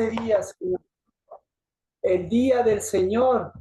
este día, Señor, el día del Señor,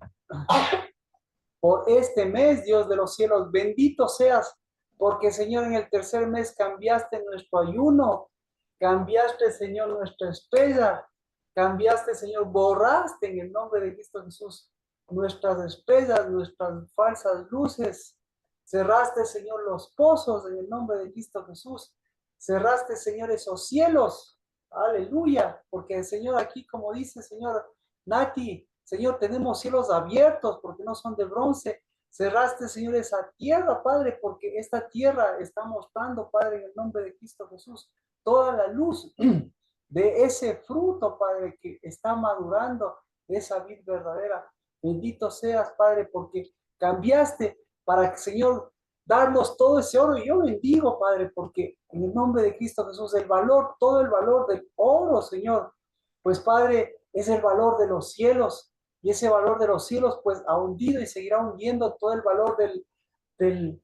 por este mes, Dios de los cielos, bendito seas, porque Señor, en el tercer mes cambiaste nuestro ayuno, cambiaste, Señor, nuestra espera, cambiaste, Señor, borraste en el nombre de Cristo Jesús nuestras despesas, nuestras falsas luces, cerraste, Señor, los pozos en el nombre de Cristo Jesús, cerraste, Señor, esos cielos, aleluya, porque, Señor, aquí como dice, Señor, Nati, Señor, tenemos cielos abiertos porque no son de bronce. Cerraste, Señor, esa tierra, Padre, porque esta tierra está mostrando, Padre, en el nombre de Cristo Jesús, toda la luz de ese fruto, Padre, que está madurando, esa vid verdadera. Bendito seas, Padre, porque cambiaste para que, Señor, darnos todo ese oro. Y yo bendigo, Padre, porque en el nombre de Cristo Jesús, el valor, todo el valor del oro, Señor, pues, Padre, es el valor de los cielos. Y ese valor de los cielos, pues, ha hundido y seguirá hundiendo todo el valor del, del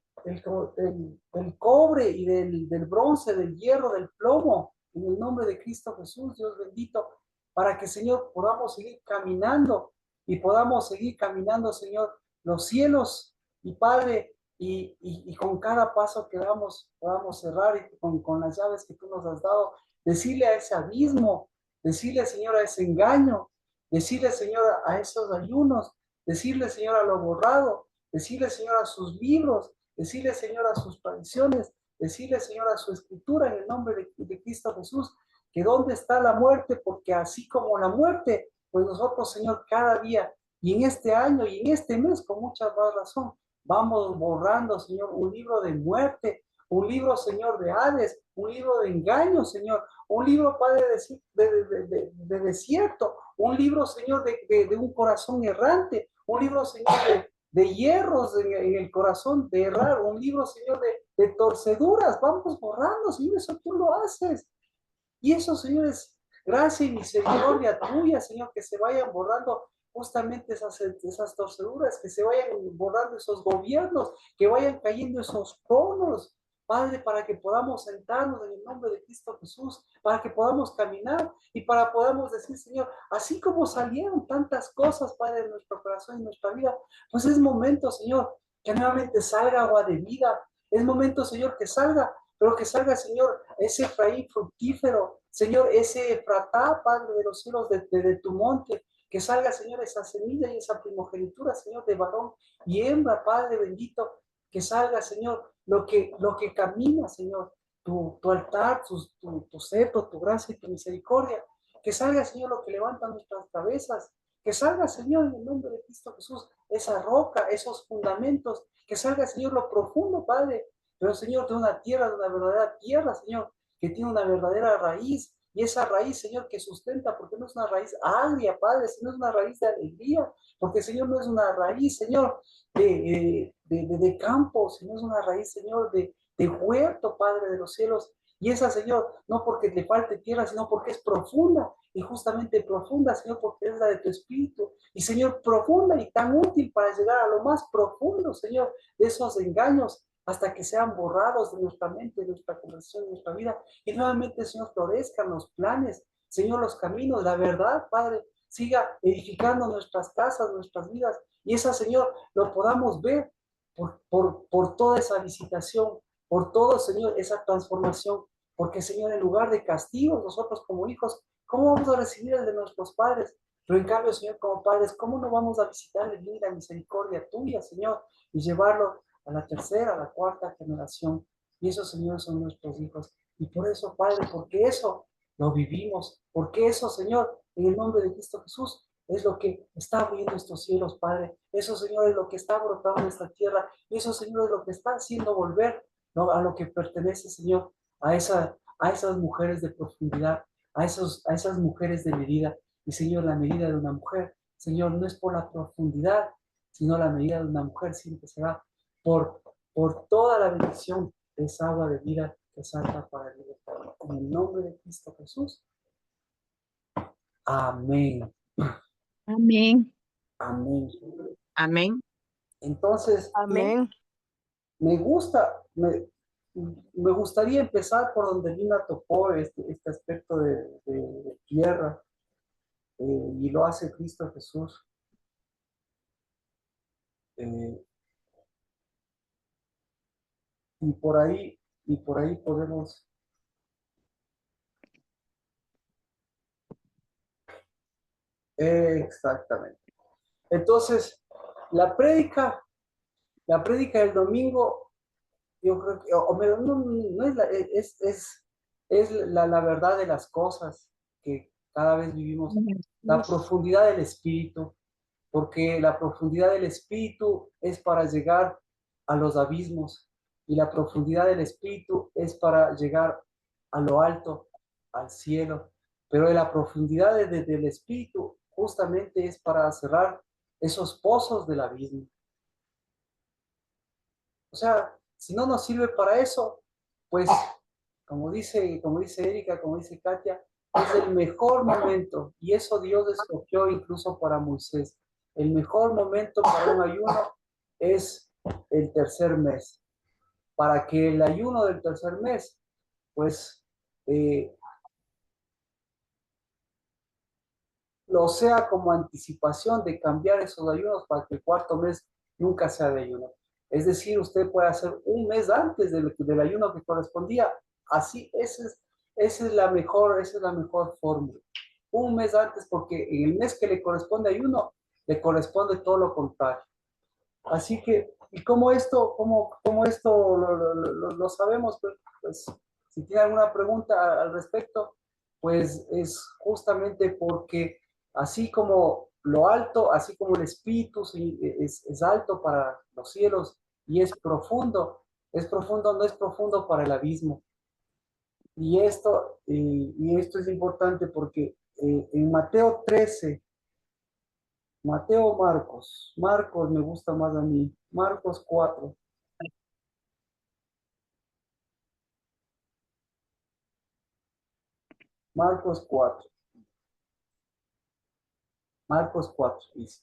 cobre y del bronce, del hierro, del plomo. En el nombre de Cristo Jesús, Dios bendito, para que, Señor, podamos seguir caminando y podamos seguir caminando, Señor, los cielos. Y Padre, y con cada paso que damos, podamos cerrar y con las llaves que tú nos has dado, decirle a ese abismo, decirle, Señor, a ese engaño, decirle, Señor, a esos ayunos, decirle, Señor, a lo borrado, decirle, Señor, a sus libros, decirle, Señor, a sus tradiciones, decirle, Señor, a su escritura en el nombre de Cristo Jesús, que dónde está la muerte, porque así como la muerte, pues nosotros, Señor, cada día y en este año y en este mes, con mucha más razón, vamos borrando, Señor, un libro de muerte, un libro, Señor, de Hades, un libro de engaño, Señor, un libro, Padre, de desierto, un libro, Señor, de un corazón errante, un libro, Señor, de hierros en el corazón, de errar, un libro, Señor, de torceduras. Vamos borrando, Señor, eso tú lo haces. Y eso, Señor, es gracia y misericordia tuya, Señor, que se vayan borrando justamente esas torceduras, que se vayan borrando esos gobiernos, que vayan cayendo esos tronos, Padre, para que podamos sentarnos en el nombre de Cristo Jesús, para que podamos caminar y para podamos decir, Señor, así como salieron tantas cosas, Padre, de nuestro corazón y nuestra vida, pues es momento, Señor, que nuevamente salga agua de vida. Es momento, Señor, que salga, pero que salga, Señor, ese Efraín fructífero, Señor, ese Efratá, Padre de los cielos, de tu monte, que salga, Señor, esa semilla y esa primogenitura, Señor, de varón y hembra, Padre bendito, que salga, Señor, lo que camina, Señor, tu altar, tu cetro, tu gracia y tu misericordia, que salga, Señor, lo que levanta nuestras cabezas, que salga, Señor, en el nombre de Cristo Jesús, esa roca, esos fundamentos, que salga, Señor, lo profundo, Padre, pero, Señor, de una tierra, de una verdadera tierra, Señor, que tiene una verdadera raíz, y esa raíz, Señor, que sustenta, porque no es una raíz agria, Padre, sino es una raíz de alegría, porque, Señor, no es una raíz, Señor, de campo, sino es una raíz, Señor, de huerto, Padre de los cielos. Y esa, Señor, no porque le falte tierra, sino porque es profunda, y justamente profunda, Señor, porque es la de tu espíritu. Y, Señor, profunda y tan útil para llegar a lo más profundo, Señor, de esos engaños, hasta que sean borrados de nuestra mente, de nuestra conversación, de nuestra vida. Y nuevamente, Señor, florezcan los planes, Señor, los caminos, la verdad, Padre, siga edificando nuestras casas, nuestras vidas. Y esa, Señor, lo podamos ver por toda esa visitación, por todo, Señor, esa transformación. Porque, Señor, en lugar de castigos, nosotros como hijos, ¿cómo vamos a recibir el de nuestros padres? Pero en cambio, Señor, como padres, ¿cómo no vamos a visitar el bien y la misericordia tuya, Señor? Y llevarlo a la tercera, a la cuarta generación. Y esos, Señor, son nuestros hijos. Y por eso, Padre, porque eso lo vivimos, porque eso, Señor, en el nombre de Cristo Jesús, es lo que está abriendo estos cielos, Padre. Eso, Señor, es lo que está brotando en esta tierra. Y eso, Señor, es lo que está haciendo volver, ¿no?, a lo que pertenece, Señor, a esas mujeres de profundidad, a esas mujeres de medida. Y, Señor, la medida de una mujer, Señor, no es por la profundidad, sino la medida de una mujer siempre será por, por toda la bendición de esa agua de vida que salta para el vida. En el nombre de Cristo Jesús. Amén. Amén. Amén. Amén. Entonces, Amén. me gustaría empezar por donde Lina tocó este aspecto de tierra. y lo hace Cristo Jesús. Eh, y por ahí podemos, exactamente. Entonces, la prédica, la prédica del domingo, yo creo que, no es, es la verdad de las cosas que cada vez vivimos, la profundidad del espíritu, porque la profundidad del espíritu es para llegar a los abismos y la profundidad del espíritu es para llegar a lo alto, al cielo. Pero la profundidad del espíritu justamente es para cerrar esos pozos del abismo. O sea, si no nos sirve para eso, pues como dice Erika, como dice Katia, es el mejor momento, y eso Dios escogió incluso para Moisés. El mejor momento para un ayuno es el tercer mes, para que el ayuno del tercer mes, pues, eh, lo sea como anticipación de cambiar esos ayunos para que el cuarto mes nunca sea de ayuno. Es decir, usted puede hacer un mes antes del ayuno que correspondía. Así, esa es la mejor fórmula. Un mes antes, porque en el mes que le corresponde ayuno, le corresponde todo lo contrario. Así que, ¿y cómo esto lo sabemos? Pues, si tiene alguna pregunta al respecto, pues es justamente porque así como lo alto, así como el espíritu es alto para los cielos y es profundo, no es profundo para el abismo. Y esto es importante porque en Mateo 13, Mateo o Marcos. Marcos me gusta más a mí. Marcos 4. Marcos 4. Marcos 4 dice.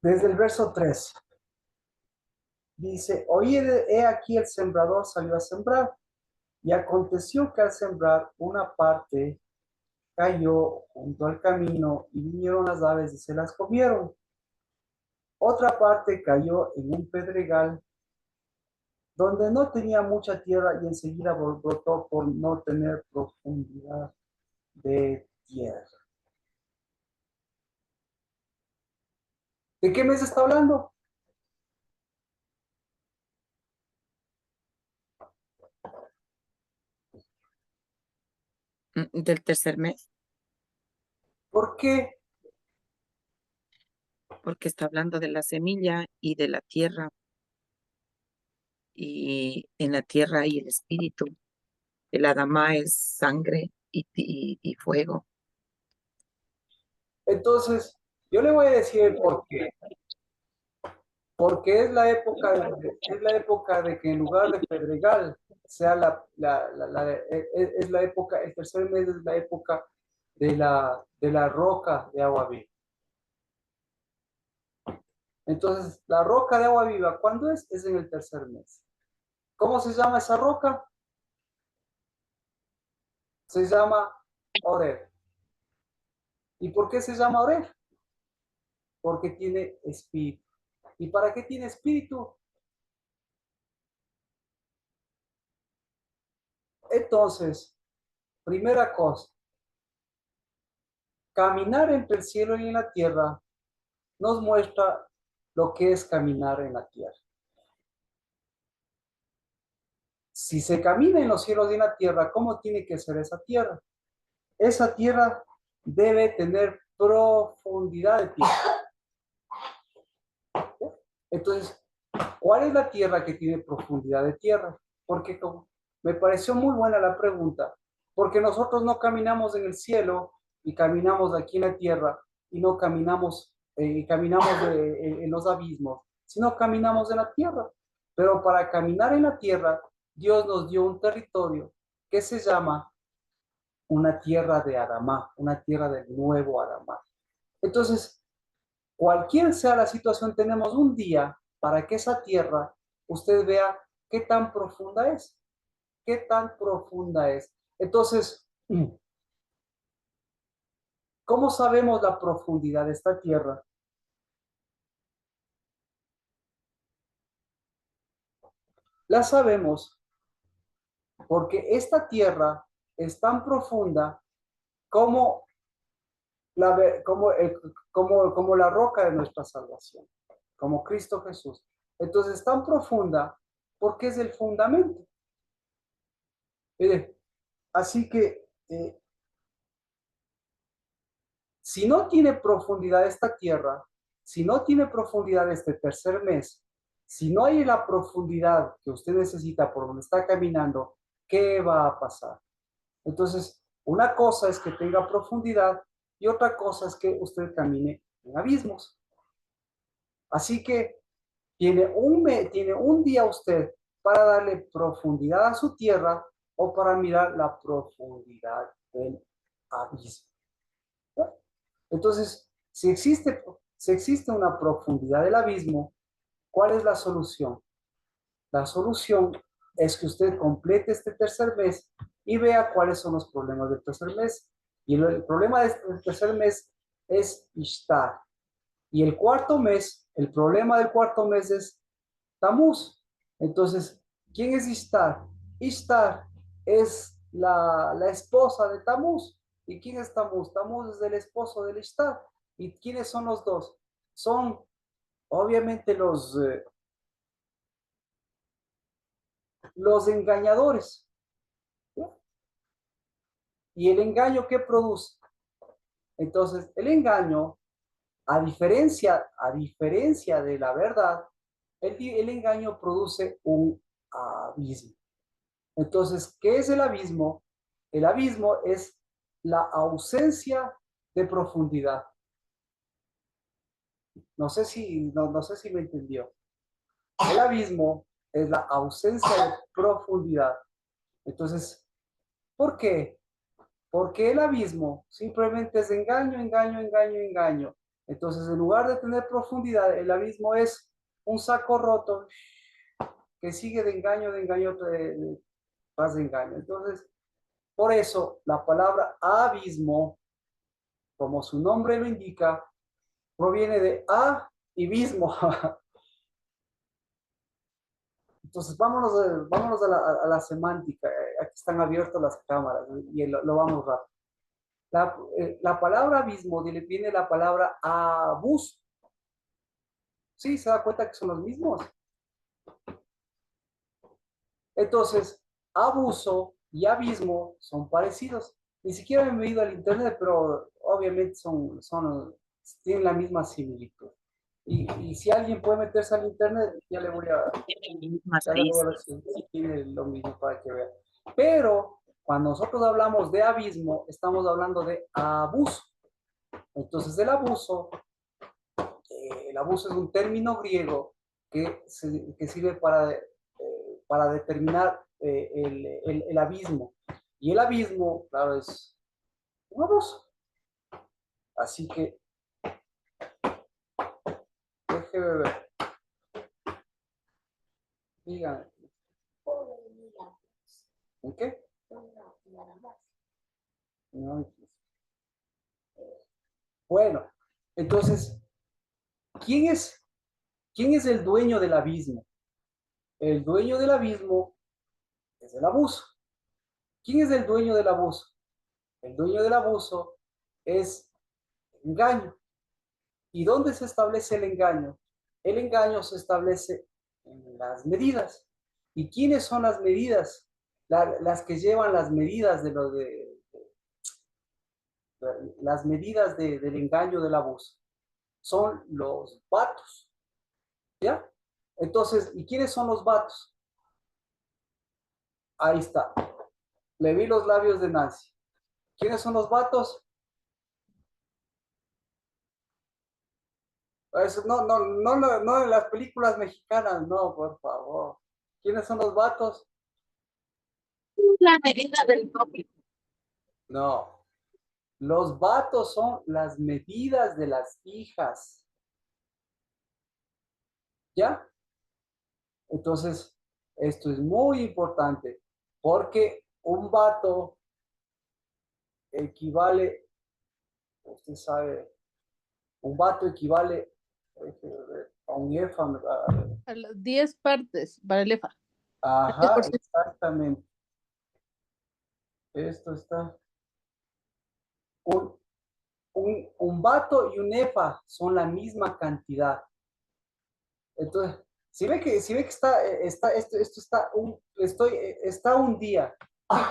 Desde el verso 3. Dice, oíd, he aquí el sembrador salió a sembrar. Y aconteció que al sembrar una parte cayó junto al camino y vinieron las aves y se las comieron. Otra parte cayó en un pedregal donde no tenía mucha tierra y enseguida brotó por no tener profundidad de tierra. ¿De qué mes está hablando? Del tercer mes, ¿Por qué? porque está hablando de la semilla y de la tierra, y en la tierra hay el espíritu. El Adamá es sangre y fuego. Entonces, yo le voy a decir el por qué. Porque es la época de que en lugar de pedregal sea es la época, el tercer mes es la época de la roca de agua viva. Entonces, la roca de agua viva, ¿cuándo es? Es en el tercer mes. ¿Cómo se llama esa roca? Se llama Oreb. ¿Y por qué se llama Oreb? Porque tiene espíritu. ¿Y para qué tiene espíritu? Entonces, primera cosa, caminar entre el cielo y en la tierra nos muestra lo que es caminar en la tierra. Si se camina en los cielos y en la tierra, ¿cómo tiene que ser esa tierra? Esa tierra debe tener profundidad de tierra. Entonces, ¿cuál es la tierra que tiene profundidad de tierra? Porque me pareció muy buena la pregunta, porque nosotros no caminamos en el cielo y caminamos aquí en la tierra y no caminamos, en los abismos, sino caminamos en la tierra. Pero para caminar en la tierra, Dios nos dio un territorio que se llama una tierra de Adamá, una tierra del nuevo Adamá. Entonces, cualquier sea la situación, tenemos un día para que esa tierra usted vea ¿Qué tan profunda es? ¿Qué tan profunda es? Entonces, ¿cómo sabemos la profundidad de esta tierra? La sabemos porque esta tierra es tan profunda como como la roca de nuestra salvación, como Cristo Jesús. Entonces es tan profunda porque es el fundamento. Mire, así que si no tiene profundidad esta tierra, si no tiene profundidad este tercer mes, si no hay la profundidad que usted necesita por donde está caminando, ¿qué va a pasar? Entonces, una cosa es que tenga profundidad y otra cosa es que usted camine en abismos. Así que tiene un día usted para darle profundidad a su tierra o para mirar la profundidad del abismo. Entonces, si existe una profundidad del abismo, ¿cuál es la solución? La solución es que usted complete este tercer mes y vea cuáles son los problemas del tercer mes. Y el problema del tercer mes es Ishtar. Y el cuarto mes, el problema del cuarto mes es Tamuz. Entonces, ¿quién es Ishtar? Ishtar es la esposa de Tamuz. ¿Y quién es Tamuz? Tamuz es el esposo de Ishtar. ¿Y quiénes son los dos? Son obviamente los engañadores. ¿Y el engaño qué produce? Entonces, el engaño, a diferencia de la verdad, el engaño produce un abismo. Entonces, ¿qué es el abismo? El abismo es la ausencia de profundidad. No sé si me entendió. El abismo es la ausencia de profundidad. Entonces, ¿por qué? Porque el abismo simplemente es engaño, engaño, engaño, engaño. Entonces, en lugar de tener profundidad, el abismo es un saco roto que sigue de engaño tras de engaño. Entonces, por eso la palabra abismo, como su nombre lo indica, proviene de a y bismo. Entonces, vámonos a la semántica. Aquí están abiertas las cámaras y lo vamos rápido. La palabra abismo viene la palabra abuso. Sí, se da cuenta que son los mismos. Entonces, abuso y abismo son parecidos. Ni siquiera me he medido al internet, pero obviamente tienen la misma similitud. Y si alguien puede meterse al internet, Más ya le voy a ver si tiene lo mismo para que vean. Pero cuando nosotros hablamos de abismo, estamos hablando de abuso. Entonces, el abuso es un término griego que sirve para determinar el abismo. Y el abismo, claro, es un abuso. Así que, déjeme ver. Díganme. ¿En qué? No. Bueno, entonces, ¿quién es, ¿quién es el dueño del abismo? El dueño del abismo es el abuso. ¿Quién es el dueño del abuso? El dueño del abuso es el engaño. ¿Y dónde se establece el engaño? El engaño se establece en las medidas. ¿Y quiénes son las medidas? Las que llevan las medidas las medidas del engaño del abuso. Son los vatos. ¿Ya? Entonces, ¿y quiénes son los vatos? Ahí está. Le vi los labios de Nancy. ¿Quiénes son los vatos? Eso, no en las películas mexicanas, no, por favor. ¿Quiénes son los vatos? La medida del tópico. No. Los vatos son las medidas de las hijas. ¿Ya? Entonces, Esto es muy importante porque un vato equivale, usted sabe, un vato equivale a un efa. A las 10 partes para el EFA. Ajá, 10%. exactamente. Esto está. Un, un vato y un efa son la misma cantidad. Entonces, si ve que esto está un día.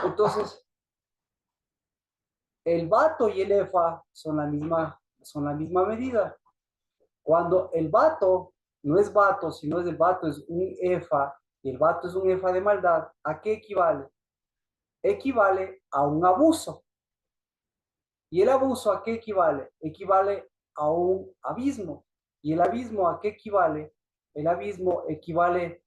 Entonces, el vato y el efa son la misma medida. Cuando el vato no es vato, sino es el vato, es un efa, y el vato es un efa de maldad, ¿a qué equivale? Equivale a un abuso. ¿Y el abuso a qué equivale? Equivale a un abismo. ¿Y el abismo a qué equivale? El abismo equivale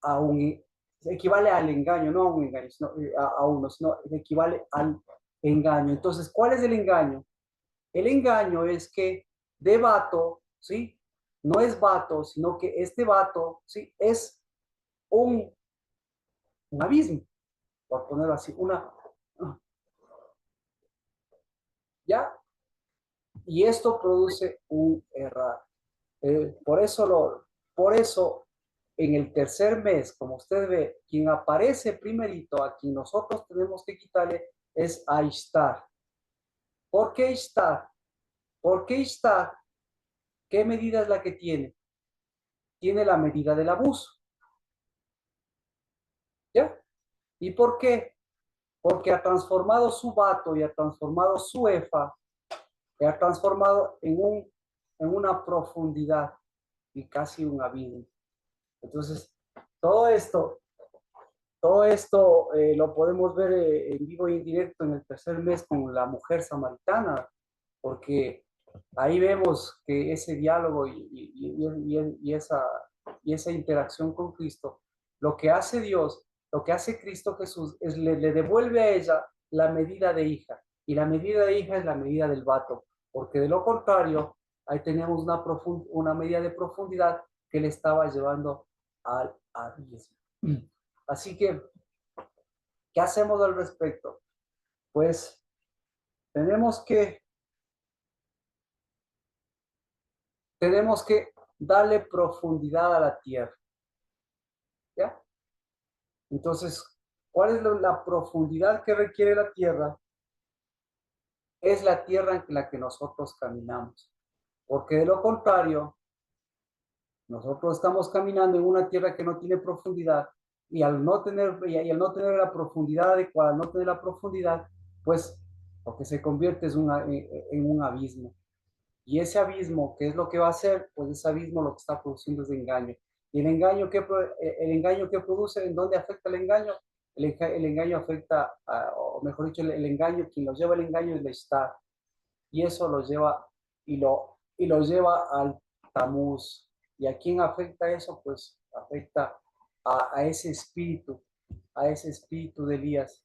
al engaño, no a un engaño, sino a uno, sino equivale al engaño. Entonces, ¿cuál es el engaño? El engaño es que de vato, ¿sí? No es vato, sino que este vato, ¿sí? Es un, un abismo, por ponerlo así, ¿ya? Y esto produce un error. Por eso, en el tercer mes, como usted ve, quien aparece primerito, a quien nosotros tenemos que quitarle, es a Ishtar. ¿Por qué Ishtar? Porque Ishtar, ¿qué medida es la que tiene? Tiene la medida del abuso, ¿ya? ¿Y por qué? Porque ha transformado su vato y ha transformado su efa, y ha transformado en una profundidad y casi un abismo. Entonces, todo esto Todo esto lo podemos ver en vivo y en directo en el tercer mes con la mujer samaritana, porque ahí vemos que ese diálogo y esa interacción con Cristo, lo que hace Dios, lo que hace Cristo Jesús, es le devuelve a ella la medida de hija, y la medida de hija es la medida del vato, porque de lo contrario, ahí tenemos una medida de profundidad que le estaba llevando al abismo. Así que, ¿qué hacemos al respecto? Pues tenemos que, tenemos que darle profundidad a la tierra, ¿ya? Entonces, ¿cuál es la profundidad que requiere la tierra? Es la tierra en la que nosotros caminamos, porque de lo contrario, nosotros estamos caminando en una tierra que no tiene profundidad, y al no tener la profundidad adecuada, al no tener la profundidad, pues lo que se convierte es en un abismo. Y ese abismo, ¿qué es lo que va a hacer? Pues ese abismo lo que está produciendo es engaño. ¿Y el engaño que produce? ¿En dónde afecta el engaño? El engaño afecta, o mejor dicho, el engaño, quien lo lleva el engaño es la Ishtar. Y eso lo lleva, y lo lleva al Tamuz. ¿Y a quién afecta eso? Pues afecta a ese espíritu de Elías.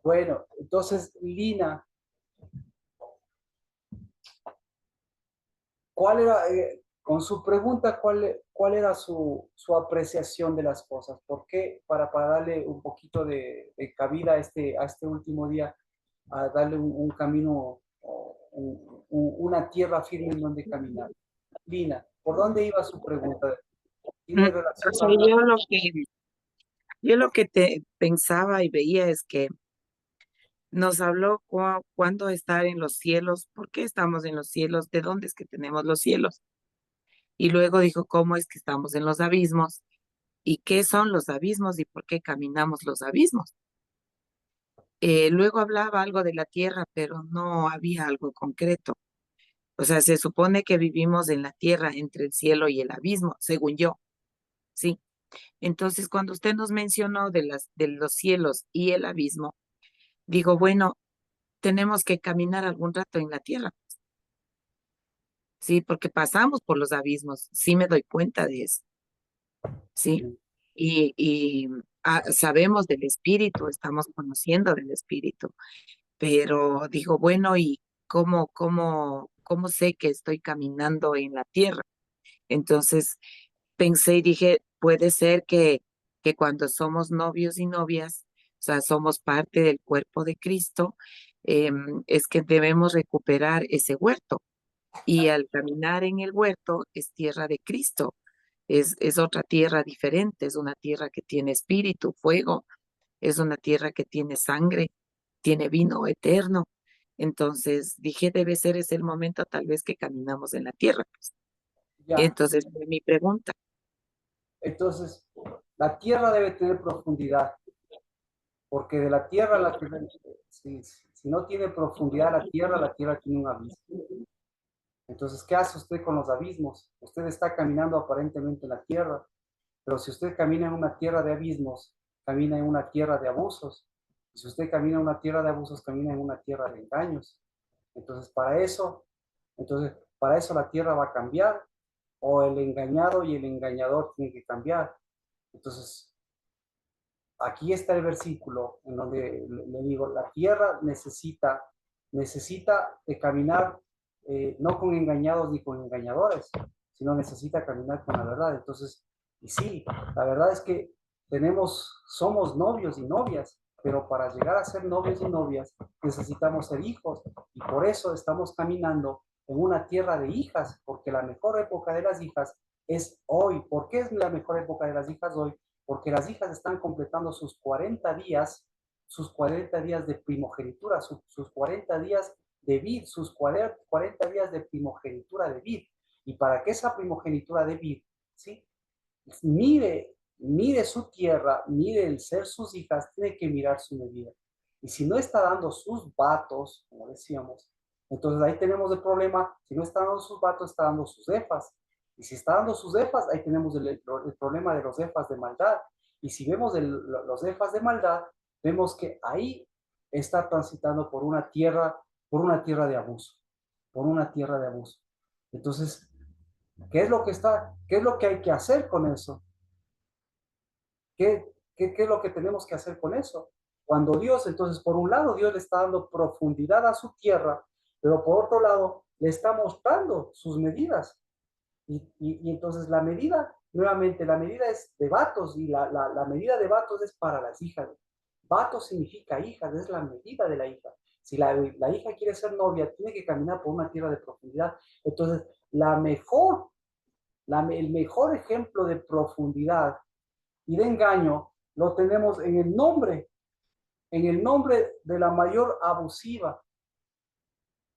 Bueno, entonces, Lina, ¿cuál era, con su pregunta, cuál era su apreciación de las cosas? ¿Por qué? Para darle un poquito de cabida a este último día, a darle un camino, una tierra firme en donde caminar. Lina, ¿por dónde iba su pregunta? Mm, ¿Tiene O relación sea, con la... yo lo que te pensaba y veía es que nos habló cuándo estar en los cielos, por qué estamos en los cielos, de dónde es que tenemos los cielos. Y luego dijo cómo es que estamos en los abismos y qué son los abismos y por qué caminamos los abismos. Luego hablaba algo de la tierra, pero no había algo concreto. O sea, se supone que vivimos en la tierra entre el cielo y el abismo, según yo, ¿sí? Entonces, cuando usted nos mencionó de los cielos y el abismo, digo, bueno, tenemos que caminar algún rato en la tierra, ¿sí? Porque pasamos por los abismos, sí me doy cuenta de eso, ¿sí? Y sabemos del espíritu, estamos conociendo del espíritu, pero digo, bueno, ¿y cómo sé que estoy caminando en la tierra? Entonces pensé y dije, puede ser que cuando somos novios y novias, o sea, somos parte del cuerpo de Cristo, es que debemos recuperar ese huerto. Y al caminar en el huerto es tierra de Cristo, es otra tierra diferente, es una tierra que tiene espíritu, fuego, es una tierra que tiene sangre, tiene vino eterno. Entonces dije, debe ser ese el momento tal vez que caminamos en la tierra, pues. Ya. Entonces fue mi pregunta. Entonces, la tierra debe tener profundidad, porque de la tierra, si no tiene profundidad la tierra tiene un abismo. Entonces, ¿qué hace usted con los abismos? Usted está caminando aparentemente en la tierra, pero si usted camina en una tierra de abismos, camina en una tierra de abusos. Y si usted camina en una tierra de abusos, camina en una tierra de engaños. Entonces, para eso la tierra va a cambiar, o el engañado y el engañador tienen que cambiar. Entonces, aquí está el versículo en donde le digo, la tierra necesita de caminar no con engañados ni con engañadores, sino necesita caminar con la verdad. Entonces, y sí, la verdad es que somos novios y novias, pero para llegar a ser novios y novias necesitamos ser hijos y por eso estamos caminando en una tierra de hijas, porque la mejor época de las hijas es hoy. ¿Por qué es la mejor época de las hijas hoy? Porque las hijas están completando sus 40 días de primogenitura, sus 40 días de vid, sus 40 días de primogenitura de vid. Y para que esa primogenitura de vid, ¿sí? Mire su tierra, mire el ser sus hijas, tiene que mirar su medida. Y si no está dando sus vatos, como decíamos, entonces ahí tenemos el problema. Si no está dando sus vatos, está dando sus efas. Y si está dando sus efas, ahí tenemos el problema de los efas de maldad. Y si vemos los efas de maldad, vemos que ahí está transitando por una tierra de abuso, por una tierra de abuso. Entonces, qué es lo que hay que hacer con eso? ¿Qué es lo que tenemos que hacer con eso? Cuando Dios, entonces, por un lado, Dios le está dando profundidad a su tierra, pero por otro lado, le está mostrando sus medidas. Y entonces la medida, nuevamente, la medida es de vatos y la medida de vatos es para las hijas. Vatos significa hijas, es la medida de la hija. Si la hija quiere ser novia, tiene que caminar por una tierra de profundidad. Entonces, el mejor ejemplo de profundidad y de engaño lo tenemos en el nombre de la mayor abusiva.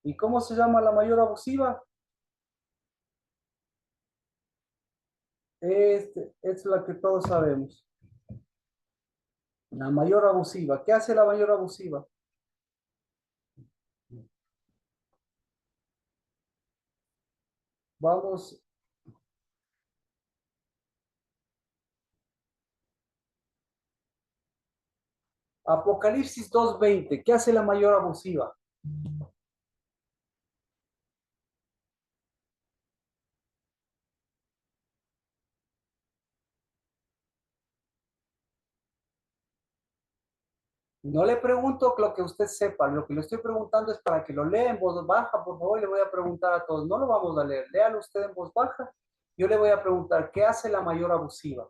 ¿Y cómo se llama la mayor abusiva? Es la que todos sabemos. La mayor abusiva. ¿Qué hace la mayor abusiva? Vamos. Apocalipsis 2:20. ¿Qué hace la mayor abusiva? No le pregunto lo que usted sepa, lo que le estoy preguntando es para que lo lea en voz baja, por favor, le voy a preguntar a todos, no lo vamos a leer, léalo usted en voz baja, yo le voy a preguntar, ¿qué hace la mayor abusiva?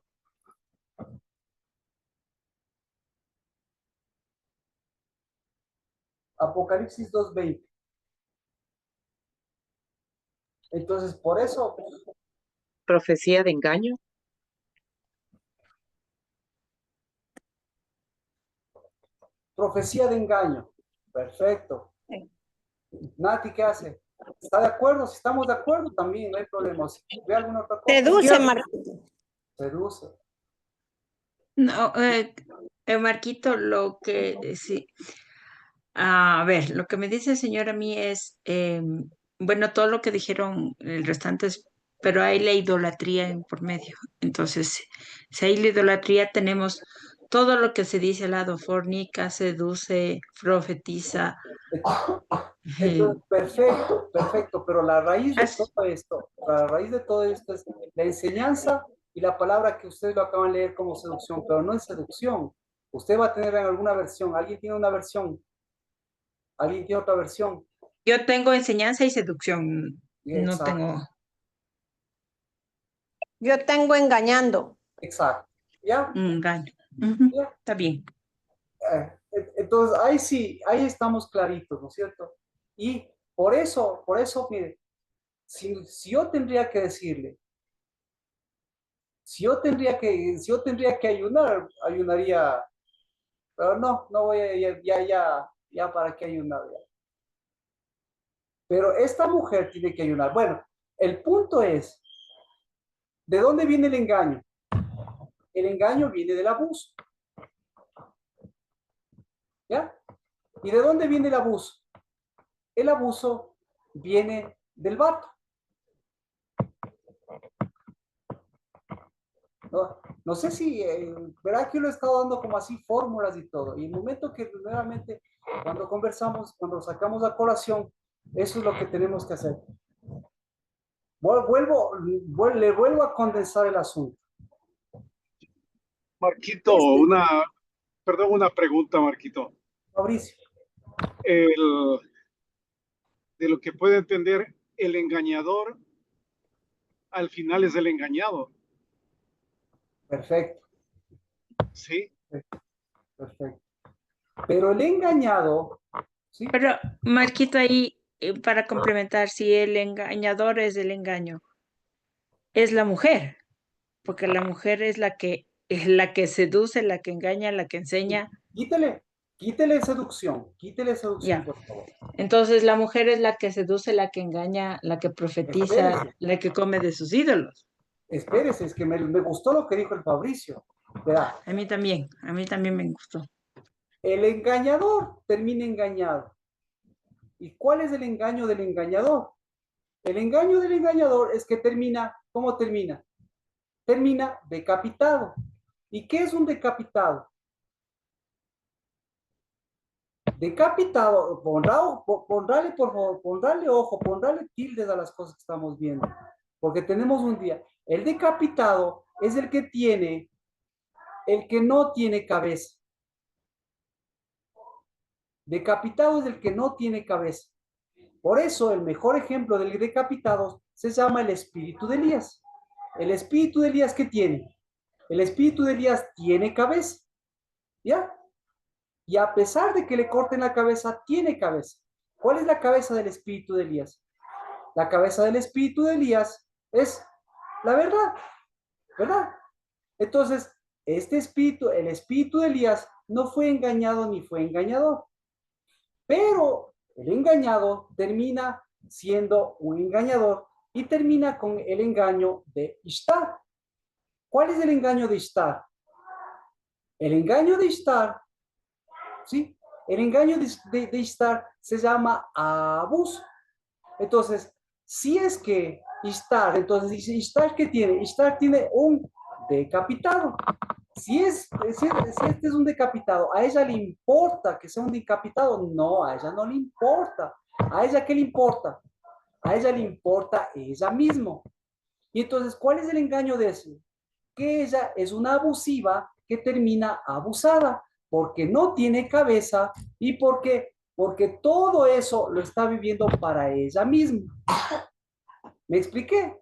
Apocalipsis 2:20. Entonces, por eso, Profecía de engaño. profecía de engaño. Perfecto. Nati, ¿qué hace? ¿Está de acuerdo? Si estamos de acuerdo, también no hay problema. Si ve alguna otra cosa, Seduce, Marquito. seduce. No, Marquito, lo que sí. A ver, lo que me dice el señor a mí es, bueno, todo lo que dijeron el restante es, pero hay la idolatría en por medio. Entonces, si hay la idolatría, tenemos todo lo que se dice al lado, fornica, seduce, profetiza. Entonces, perfecto, perfecto, pero As- la raíz de todo esto es la enseñanza y la palabra que ustedes lo acaban de leer como seducción, pero no es seducción. Usted va a tener en alguna versión, alguien tiene una versión, alguien tiene otra versión. Yo tengo enseñanza y seducción, no Exacto. tengo. Yo tengo engañando. Exacto. ¿Ya? Engaño. Ujú, ¿Ya? está bien. Entonces, ahí sí, ahí estamos claritos, ¿no es cierto? Y por eso, mire, si yo tendría que decirle, si yo tendría que ayunar, ayunaría, pero no voy a, ya, ¿para qué ayunar? Ya? Pero esta mujer tiene que ayunar. Bueno, el punto es, ¿de dónde viene el engaño? El engaño viene del abuso, ¿ya? ¿Y de dónde viene el abuso? El abuso viene del vato. No sé si, verá que yo lo he estado dando como así fórmulas y todo. Y el momento que nuevamente, cuando conversamos, cuando sacamos la colación, eso es lo que tenemos que hacer. Le vuelvo a condensar el asunto. Marquito, perdón, una pregunta, Marquito. Mauricio, El, de lo que puede entender, el engañador al final es el engañado, perfecto, ¿sí? perfecto. Pero el engañado, ¿sí? Pero, Marquito, ahí, para complementar, si el engañador es el engaño, es la mujer, porque la mujer es la que seduce, la que engaña, la que enseña. Quítele seducción, Ya. por favor. Entonces, la mujer es la que seduce, la que engaña, la que profetiza, Espérese, la que come de sus ídolos. espérese, es que me gustó lo que dijo el Fabricio. Verá, A mí también me gustó. el engañador termina engañado. ¿Y cuál es el engaño del engañador? El engaño del engañador es que termina, ¿cómo termina? Termina decapitado. ¿Y qué es un decapitado? Decapitado, pondrle, por favor, pondrle ojo, pondrle tildes a las cosas que estamos viendo, porque tenemos un día. El decapitado es el que no tiene cabeza. Decapitado es el que no tiene cabeza. Por eso el mejor ejemplo del decapitado se llama el espíritu de Elías. El espíritu de Elías, ¿qué tiene? El espíritu de Elías tiene cabeza, ¿ya? Y a pesar de que le corten la cabeza, tiene cabeza. ¿Cuál es la cabeza del espíritu de Elías? La cabeza del espíritu de Elías es la verdad, ¿verdad? Entonces, este espíritu, el espíritu de Elías, no fue engañado ni fue engañador. Pero el engañado termina siendo un engañador y termina con el engaño de Ishtar. ¿Cuál es el engaño de Ishtar? El engaño de Ishtar, ¿sí? El engaño de Ishtar se llama abuso. Entonces, si es que Ishtar, entonces dice, ¿Ishtar qué tiene? Ishtar tiene un decapitado. Si este es un decapitado, ¿a ella le importa que sea un decapitado? No, a ella no le importa. ¿A ella qué le importa? A ella le importa ella misma. Y entonces, ¿cuál es el engaño de eso? Que ella es una abusiva que termina abusada, porque no tiene cabeza y porque todo eso lo está viviendo para ella misma. ¿Me expliqué?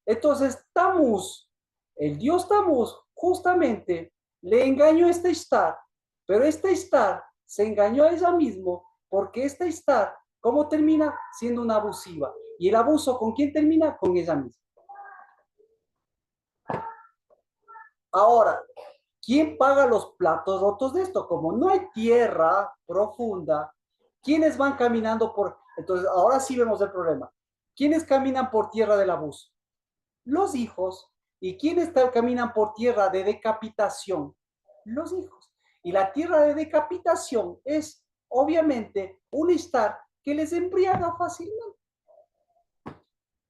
Entonces, Tamuz, el dios Tamuz, justamente le engañó a esta Ishtar, pero esta Ishtar se engañó a ella misma porque esta Ishtar, ¿cómo termina? Siendo una abusiva. ¿Y el abuso con quién termina? Con ella misma. Ahora, ¿quién paga los platos rotos de esto? Como no hay tierra profunda, ¿quiénes van caminando por...? Entonces, ahora sí vemos el problema. ¿Quiénes caminan por tierra del abuso? Los hijos. ¿Y quiénes caminan por tierra de decapitación? Los hijos. Y la tierra de decapitación es, obviamente, un estar que les embriaga fácilmente.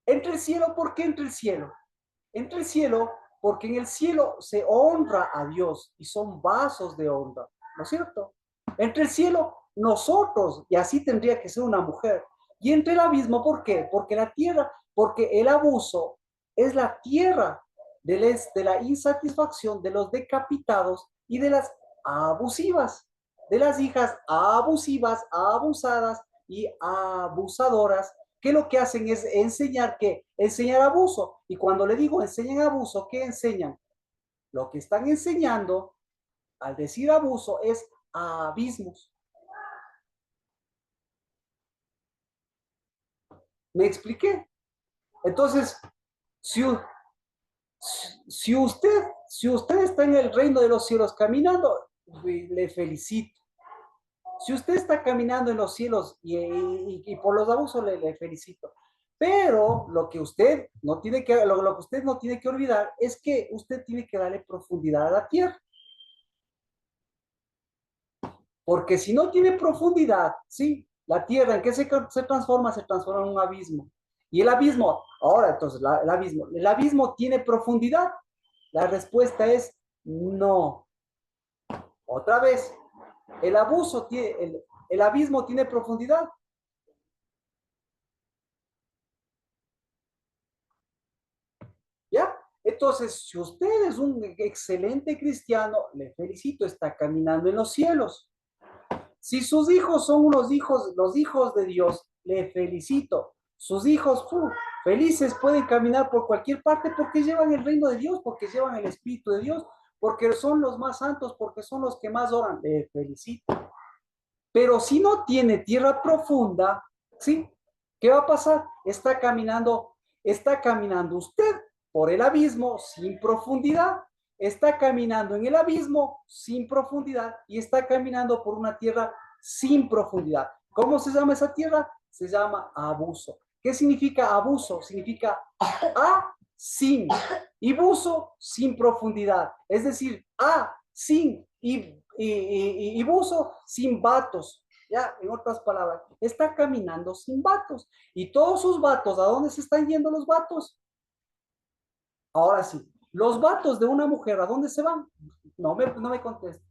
Entre el cielo, ¿por qué entre el cielo? Entre el cielo, porque en el cielo se honra a Dios y son vasos de honra, ¿no es cierto? Entre el cielo, nosotros, y así tendría que ser una mujer. Y entre el abismo, ¿por qué? Porque la tierra, porque el abuso es la tierra de la insatisfacción de los decapitados y de las abusivas, de las hijas abusivas, abusadas y abusadoras ¿qué lo que hacen es enseñar qué? Enseñar abuso. Y cuando le digo enseñan abuso, ¿qué enseñan? Lo que están enseñando al decir abuso es a abismos. ¿Me expliqué? Entonces, si, si usted está en el reino de los cielos caminando, le felicito. Si usted está caminando en los cielos y por los abusos, le felicito. Pero lo que usted no tiene que, lo que usted no tiene que olvidar es que usted tiene que darle profundidad a la tierra. Porque si no tiene profundidad, ¿sí? La tierra, ¿en qué se transforma? Se transforma en un abismo. Y el abismo, ahora entonces, el abismo tiene profundidad. La respuesta es no. Otra vez, el abuso tiene, el abismo tiene profundidad. ¿Ya? Entonces, si usted es un excelente cristiano, le felicito, está caminando en los cielos. Si sus hijos son los hijos de Dios, le felicito. Sus hijos, felices, pueden caminar por cualquier parte porque llevan el reino de Dios, porque llevan el Espíritu de Dios, porque son los más santos, porque son los que más oran. Le felicito. Pero si no tiene tierra profunda, ¿sí? ¿Qué va a pasar? Está caminando usted por el abismo sin profundidad. Está caminando en el abismo sin profundidad y está caminando por una tierra sin profundidad. ¿Cómo se llama esa tierra? Se llama abuso. ¿Qué significa abuso? Significa sin y buzo sin profundidad. Es decir, sin y buzo sin vatos. Ya, en otras palabras, está caminando sin vatos. Y todos sus vatos, ¿a dónde se están yendo los vatos? Ahora sí, los vatos de una mujer, ¿a dónde se van? No me conteste.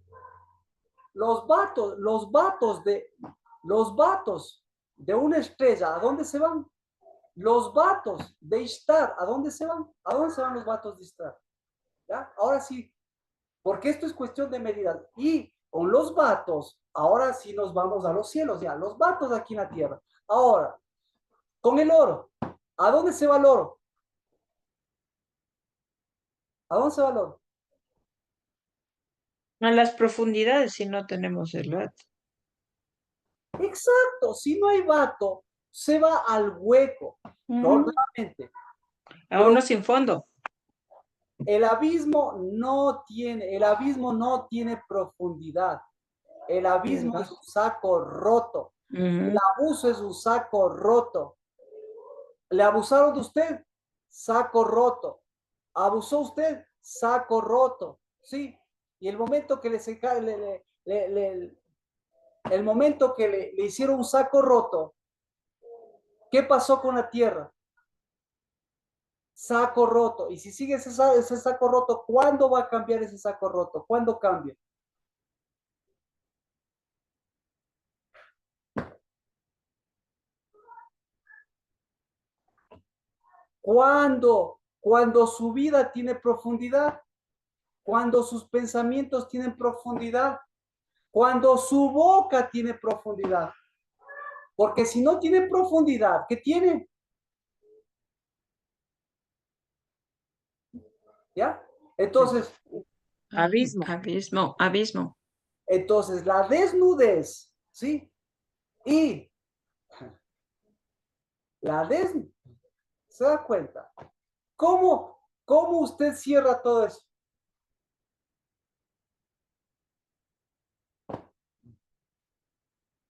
Los vatos de una estrella, ¿a dónde se van? Los vatos de Ishtar, ¿a dónde se van? ¿A dónde se van los vatos de Ishtar? ¿Ya? Ahora sí, porque esto es cuestión de medidas. Y con los vatos, ahora sí nos vamos a los cielos, ya, los vatos aquí en la tierra. Ahora, con el oro, ¿a dónde se va el oro? ¿A dónde se va el oro? A las profundidades si no tenemos el vato. Exacto, si no hay vato, se va al hueco. Nuevamente. A uno sin fondo. El abismo no tiene profundidad. El abismo es un saco roto. El abuso es un saco roto. ¿Le abusaron de usted? Saco roto. ¿Abusó usted? Saco roto. ¿Sí? Y el momento que el momento que le hicieron un saco roto, ¿qué pasó con la tierra? Saco roto. Y si sigue ese saco roto, ¿cuándo va a cambiar ese saco roto? ¿Cuándo cambia? Cuando su vida tiene profundidad, cuando sus pensamientos tienen profundidad, cuando su boca tiene profundidad. Porque si no tiene profundidad, ¿qué tiene? ¿Ya? Entonces, Abismo. Entonces, la desnudez, ¿sí? Y la desnudez, ¿se da cuenta? ¿Cómo usted cierra todo eso?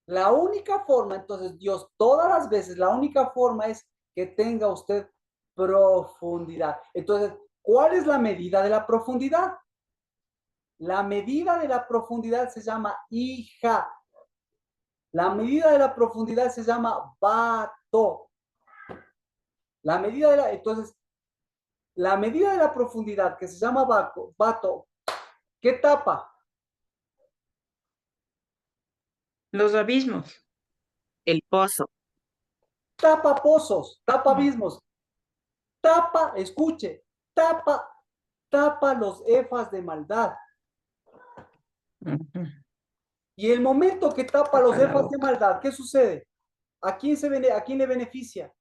La única forma, entonces, Dios, todas las veces, la única forma es que tenga usted profundidad. Entonces, ¿cuál es la medida de la profundidad? La medida de la profundidad se llama hija. La medida de la profundidad se llama vato. Entonces, la medida de la profundidad que se llama vato, ¿qué tapa? Los abismos. El pozo. Tapa pozos, tapa abismos, tapa, escuche, tapa los efas de maldad. Y el momento que tapa los efas de maldad, ¿qué sucede? ¿A quién le beneficia?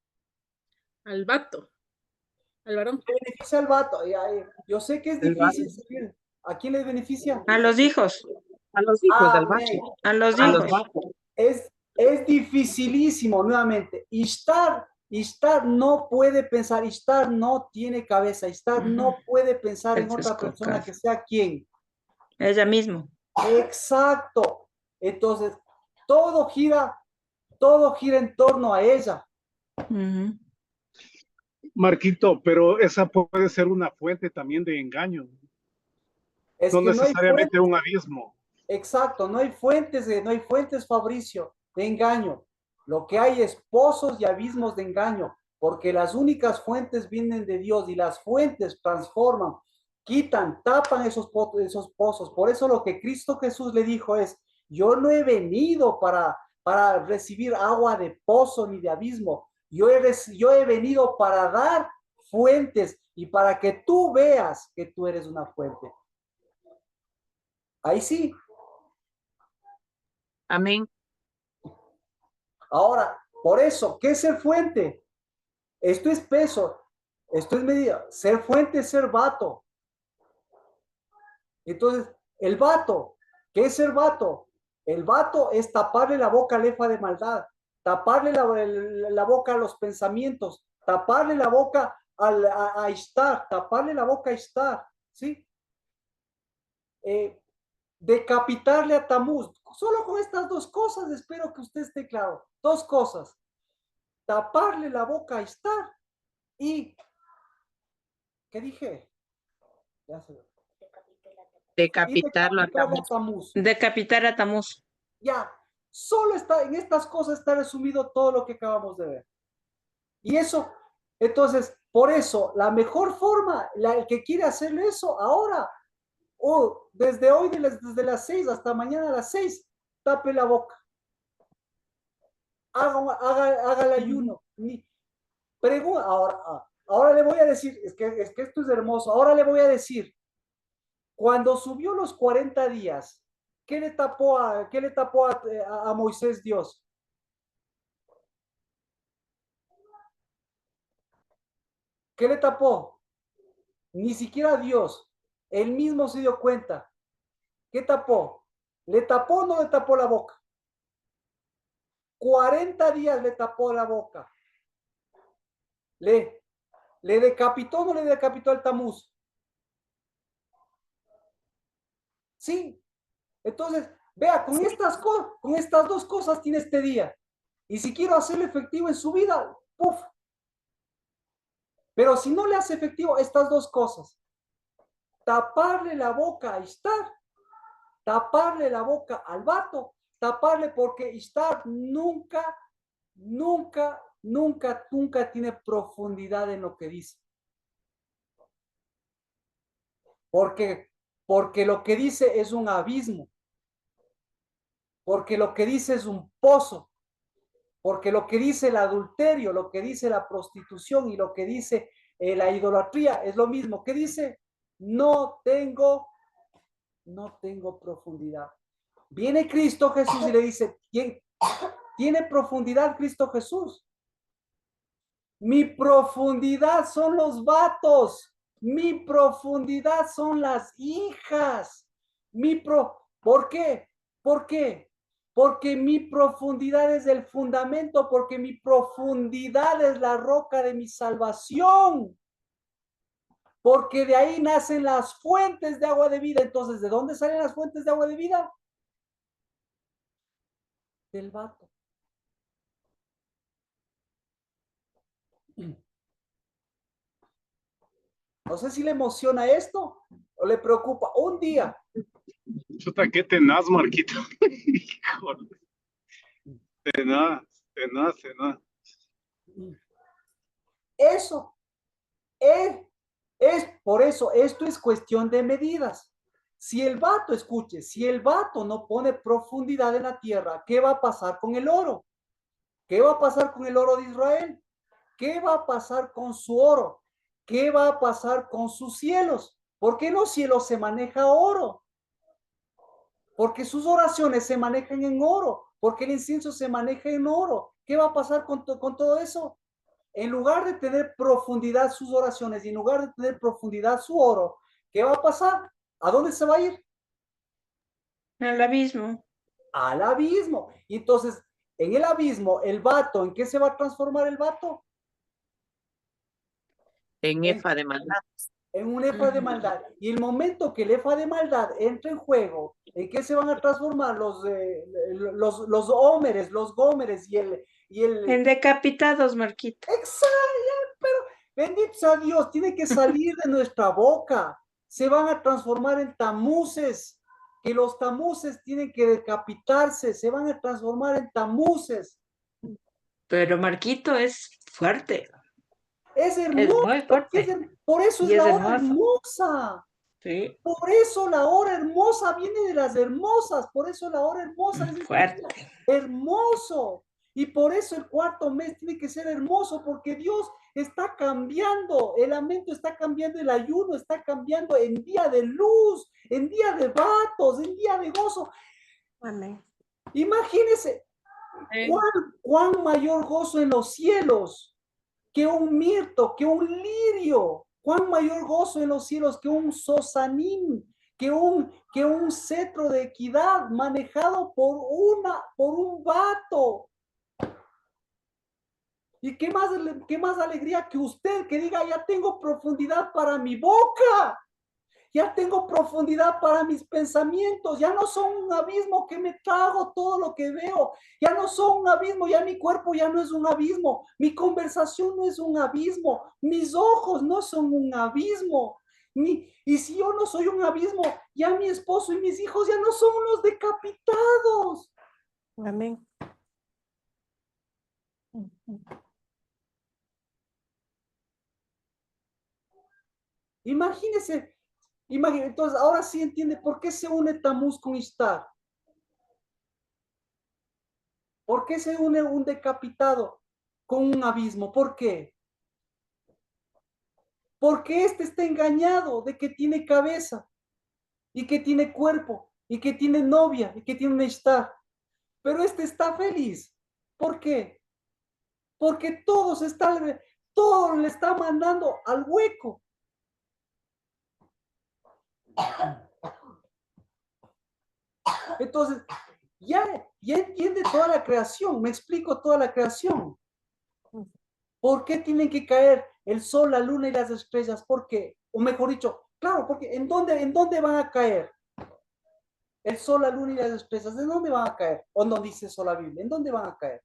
Al vato, al varón. ¿Qué beneficia al vato? Yo sé que es El vato. difícil. ¿A quién le beneficia? A los hijos, A los hijos del vato. Amén. a los A los hijos. vatos. Es dificilísimo, nuevamente. Ishtar no puede pensar, Ishtar no tiene cabeza, Ishtar no puede pensar en Es otra persona que sea quien. Ella mismo. Exacto. Entonces, todo gira en torno a ella. Ujú. Marquito, pero esa puede ser una fuente también de engaño, Es no que no hay necesariamente fuentes, un abismo. exacto, no hay fuentes, Fabricio, de engaño. Lo que hay es pozos y abismos de engaño, porque las únicas fuentes vienen de Dios y las fuentes transforman, quitan, tapan esos pozos. Por eso lo que Cristo Jesús le dijo es, yo no he venido para recibir agua de pozo ni de abismo. Yo he venido para dar fuentes y para que tú veas que tú eres una fuente. Ahí sí. Amén. Ahora, por eso, ¿qué es ser fuente? Esto es peso, esto es medida. Ser fuente es ser vato. Entonces, el vato, ¿qué es ser vato? El vato es taparle la boca al efa de maldad, taparle la boca a los pensamientos, taparle la boca a Ishtar, taparle la boca a Ishtar, ¿sí? Decapitarle a Tamuz. Solo con estas dos cosas espero que usted esté claro. Dos cosas. Taparle la boca a Ishtar y, ¿qué dije? Ya se ve. Y Decapitarlo a decapitarle a Tamuz. Tamuz. Decapitar a Tamuz. Ya, solo está en estas cosas está resumido todo lo que acabamos de ver. Y eso, entonces, por eso, la mejor forma, el que quiere hacerle eso ahora, o desde hoy, desde las 6 hasta mañana a las 6, tape la boca. Haga el ayuno. Ahora le voy a decir, es que esto es hermoso, ahora le voy a decir, cuando subió los 40 días, ¿qué le tapó a Moisés Dios? ¿Qué le tapó? Ni siquiera Dios. Él mismo se dio cuenta. ¿Qué tapó? ¿Le tapó o no le tapó la boca? 40 días le tapó la boca. ¿Le decapitó o no le decapitó al Tamuz? Sí. Entonces, vea, con estas dos cosas tiene este día. Y si quiero hacerlo efectivo en su vida, ¡puf! Pero si no le hace efectivo estas dos cosas, taparle la boca a Ishtar, taparle la boca al vato, taparle porque Ishtar nunca tiene profundidad en lo que dice. Porque lo que dice es un abismo. Porque lo que dice es un pozo. Porque lo que dice el adulterio, lo que dice la prostitución y lo que dice la idolatría es lo mismo. ¿Qué dice? No tengo profundidad. Viene Cristo Jesús y le dice, ¿quién tiene profundidad Cristo Jesús? Mi profundidad son los vatos. Mi profundidad son las hijas. ¿Por qué? ¿Por qué? Porque mi profundidad es el fundamento, porque mi profundidad es la roca de mi salvación. Porque de ahí nacen las fuentes de agua de vida. Entonces, ¿de dónde salen las fuentes de agua de vida? Del vato. No sé si le emociona esto o le preocupa. Un día. Chuta, qué tenaz, Marquito. Híjole. Tenaz, tenaz, tenaz. Eso es por eso, esto es cuestión de medidas. Si el vato no pone profundidad en la tierra, ¿qué va a pasar con el oro? ¿Qué va a pasar con el oro de Israel? ¿Qué va a pasar con su oro? ¿Qué va a pasar con sus cielos? ¿Por qué los cielos se maneja oro? Porque sus oraciones se manejan en oro, porque el incienso se maneja en oro. ¿Qué va a pasar con todo eso? en lugar de tener profundidad sus oraciones y en lugar de tener profundidad su oro, ¿qué va a pasar? ¿A dónde se va a ir? Al abismo. Al abismo. Y entonces, en el abismo, el vato, ¿en qué se va a transformar el vato? En En, efa de maldad. en un efa de maldad. Y el momento que el efa de maldad entra en juego, ¿en qué se van a transformar los hómeres, los gómeres y En el... decapitados, Marquito. Exacto, pero bendito sea Dios, tiene que salir de nuestra boca. Se van a transformar en tamuces, que los tamuces tienen que decapitarse, se van a transformar en tamuces. Pero Marquito es fuerte. Es Es hermoso, muy fuerte. por eso es Y es la hora hermoso. hermosa. Sí. Por eso la hora hermosa viene de las hermosas, por eso la hora hermosa es Fuerte. hermoso. Y por eso el cuarto mes tiene que ser hermoso, porque Dios está cambiando, el lamento está cambiando, el ayuno está cambiando en día de luz, en día de vatos, en día de gozo. Amén. Imagínense, cuán mayor gozo en los cielos que un mirto, que un lirio, cuán mayor gozo en los cielos que un sosanín, que un cetro de equidad manejado por un vato. Y qué más alegría que usted que diga, ya tengo profundidad para mi boca, ya tengo profundidad para mis pensamientos, ya no son un abismo que me trago todo lo que veo, ya no son un abismo, ya mi cuerpo ya no es un abismo, mi conversación no es un abismo, mis ojos no son un abismo. Y si yo no soy un abismo, ya mi esposo y mis hijos ya no son unos decapitados. Amén. Imagínese, entonces ahora sí entiende por qué se une Tamuz con Ishtar. ¿Por qué se une un decapitado con un abismo? ¿Por qué? Porque este está engañado de que tiene cabeza y que tiene cuerpo y que tiene novia y que tiene un Ishtar. Pero este está feliz. ¿Por qué? Porque todo le está mandando al hueco. Entonces, ya entiende toda la creación, me explico toda la creación. ¿Por qué tienen que caer el sol, la luna y las estrellas? ¿Por qué? O mejor dicho, claro, porque en dónde van a caer? El sol, la luna y las estrellas, ¿de dónde van a caer? ¿O no dice eso la Biblia? ¿En dónde van a caer?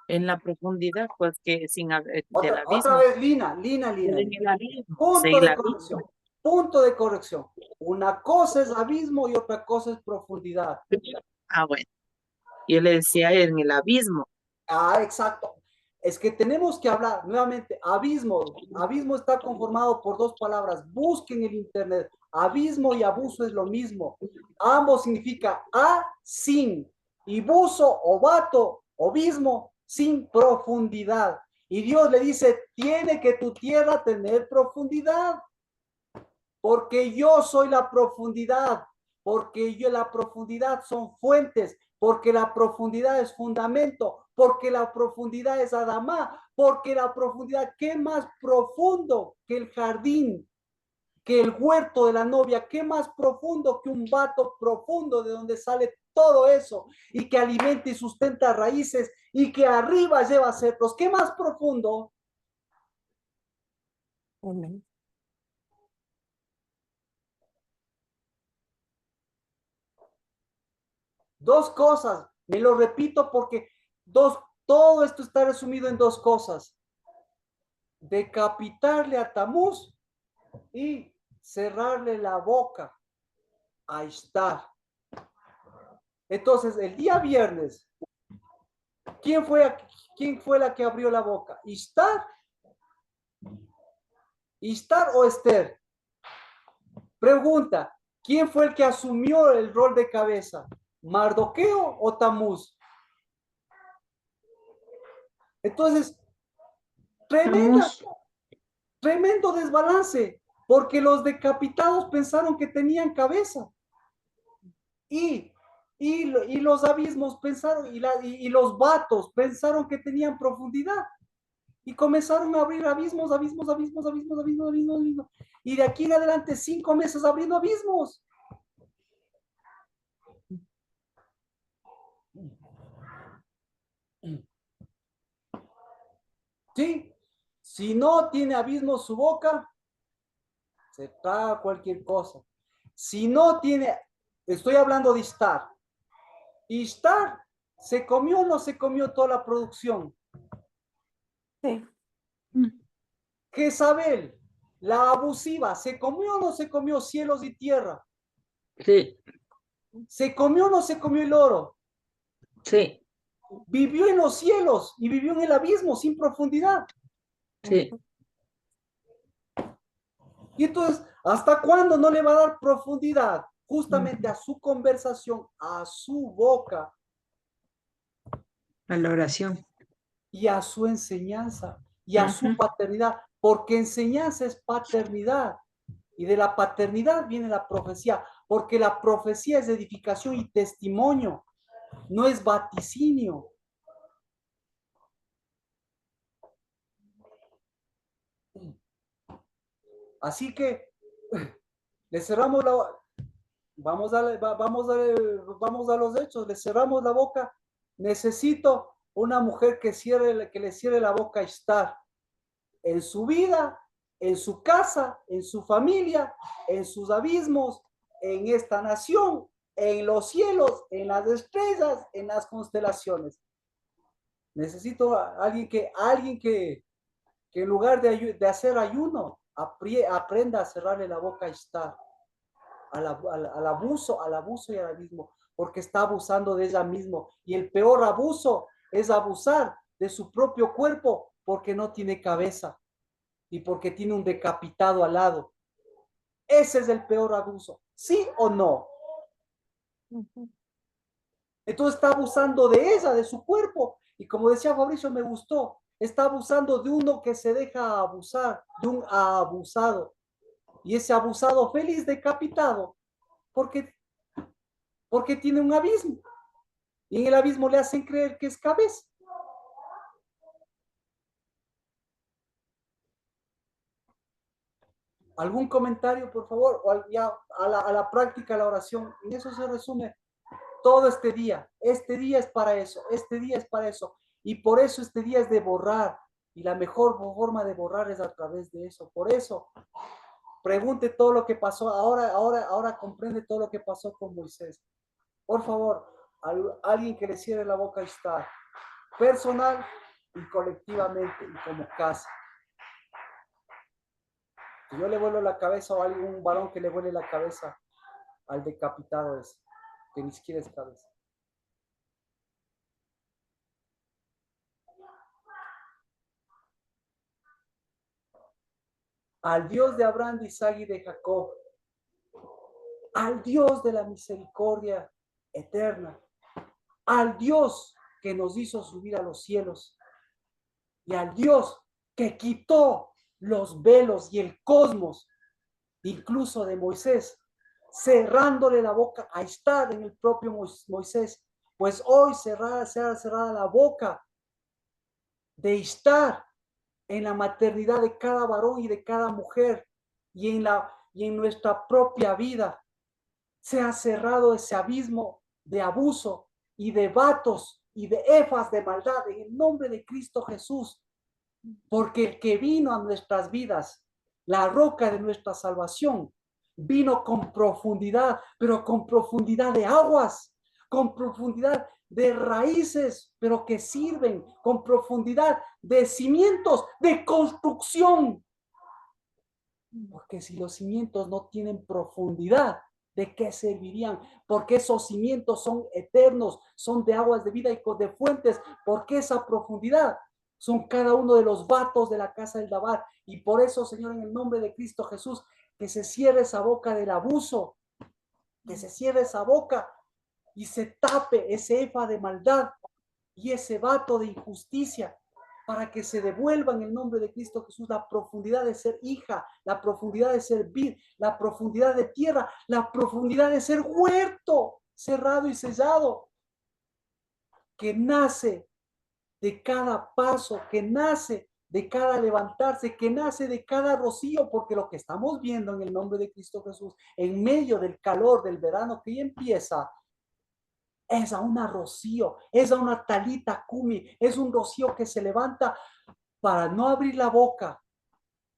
En la profundidad, pues que del Otra abismo. vez, Lina. En el abismo. Punto El de abismo. corrección. Punto de corrección. Una cosa es abismo y otra cosa es profundidad. Ah, bueno. Yo le decía en el abismo. Ah, exacto. Es que tenemos que hablar nuevamente. Abismo. Abismo está conformado por dos palabras. Busquen en internet. Abismo y abuso es lo mismo. Ambos significa sin. Y buzo o vato o abismo sin profundidad. Y Dios le dice, tiene que tu tierra tener profundidad. Porque yo soy la profundidad. Porque la profundidad son fuentes. Porque la profundidad es fundamento, porque la profundidad es Adamá, porque la profundidad, ¿qué más profundo que el jardín, que el huerto de la novia? ¿Qué más profundo que un vato profundo de donde sale todo eso y que alimenta y sustenta raíces y que arriba lleva cetros? ¿Qué más profundo? Amén. Dos cosas, me lo repito porque todo esto está resumido en dos cosas. Decapitarle a Tamuz y cerrarle la boca a Ishtar. Entonces, el día viernes, ¿quién fue la que abrió la boca? ¿Ishtar? ¿Ishtar o Esther? Pregunta, ¿quién fue el que asumió el rol de cabeza? ¿Mardoqueo o Tamuz? Entonces, tremendo desbalance, porque los decapitados pensaron que tenían cabeza. Y Y los abismos pensaron, y los vatos pensaron que tenían profundidad. Y comenzaron a abrir abismos, abismos, abismos, abismos, abismos, abismos, abismos. Y de aquí en adelante 5 meses abriendo abismos. ¿Sí? Si no tiene abismos su boca, se traga cualquier cosa. Si no tiene, estoy hablando de Ishtar. Ishtar, ¿se comió o no se comió toda la producción? Sí. Jezabel, la abusiva, ¿se comió o no se comió cielos y tierra? Sí, ¿Se comió o no se comió el oro? sí, Vivió en los cielos y vivió en el abismo sin profundidad. sí. Y entonces, ¿hasta cuándo no le va a dar profundidad? Justamente a su conversación, a su boca A la oración. y a su enseñanza y a su Ujú. paternidad, porque enseñanza es paternidad y de la paternidad viene la profecía, porque la profecía es edificación y testimonio, no es vaticinio. Así que le cerramos la, vamos a los hechos, le cerramos la boca. Necesito una mujer que le cierre la boca a Ishtar en su vida, en su casa, en su familia, en sus abismos, en esta nación, en los cielos, en las estrellas, en las constelaciones. Necesito a alguien que en lugar de hacer ayuno, aprenda a cerrarle la boca a Ishtar. Al abuso y al abismo, porque está abusando de ella mismo. Y el peor abuso es abusar de su propio cuerpo porque no tiene cabeza y porque tiene un decapitado al lado. Ese es el peor abuso, ¿sí o no? Entonces está abusando de ella, de su cuerpo. Y como decía Fabricio, me gustó, está abusando de uno que se deja abusar, de un abusado. Y ese abusado feliz decapitado, porque tiene un abismo. Y en el abismo le hacen creer que es cabeza. ¿Algún comentario, por favor? O ya a la práctica, a la oración. En eso se resume todo este día. Este día es para eso. Este día es para eso. Y por eso este día es de borrar. Y la mejor forma de borrar es a través de eso. Por eso, pregunte todo lo que pasó. Ahora comprende todo lo que pasó con Moisés. Por favor, alguien que le cierre la boca está personal y colectivamente y como casa. Si yo le vuelo la cabeza o hay un varón que le vuele la cabeza al decapitado ese, que ni siquiera es cabeza. Al Dios de Abraham, de Isaac y de Jacob, al Dios de la misericordia eterna, al Dios que nos hizo subir a los cielos y al Dios que quitó los velos y el cosmos, incluso de Moisés, cerrándole la boca a estar en el propio Moisés, pues hoy será cerrada la boca de estar en la maternidad de cada varón y de cada mujer y en nuestra propia vida. Se ha cerrado ese abismo de abuso y de vatos y de efas de maldad en el nombre de Cristo Jesús, porque el que vino a nuestras vidas, la roca de nuestra salvación, vino con profundidad, pero con profundidad de aguas, con profundidad de raíces, pero que sirven, con profundidad de cimientos, de construcción. Porque si los cimientos no tienen profundidad, ¿de qué servirían? Porque esos cimientos son eternos, son de aguas de vida y de fuentes, porque esa profundidad son cada uno de los vatos de la casa del Dabar. Y por eso, Señor, en el nombre de Cristo Jesús, que se cierre esa boca del abuso, que se cierre esa boca y se tape ese efa de maldad y ese vato de injusticia, para que se devuelva en el nombre de Cristo Jesús la profundidad de ser hija, la profundidad de ser vid, la profundidad de tierra, la profundidad de ser huerto. cerrado y sellado, que nace de cada paso, que nace de cada levantarse, que nace de cada rocío, porque lo que estamos viendo en el nombre de Cristo Jesús, en medio del calor del verano que ya empieza, es a una rocío, es a una talita cumi, es un rocío que se levanta para no abrir la boca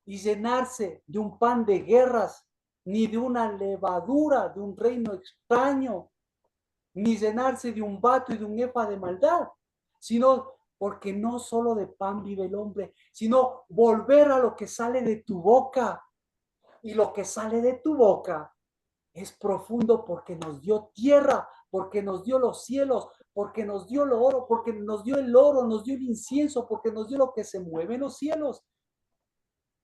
y llenarse de un pan de guerras, ni de una levadura de un reino extraño, ni llenarse de un vato y de un efa de maldad, sino porque no solo de pan vive el hombre, sino volver a lo que sale de tu boca. Y lo que sale de tu boca es profundo porque nos dio tierra, porque nos dio los cielos, porque nos dio el oro, porque nos dio el oro, nos dio el incienso, porque nos dio lo que se mueve en los cielos.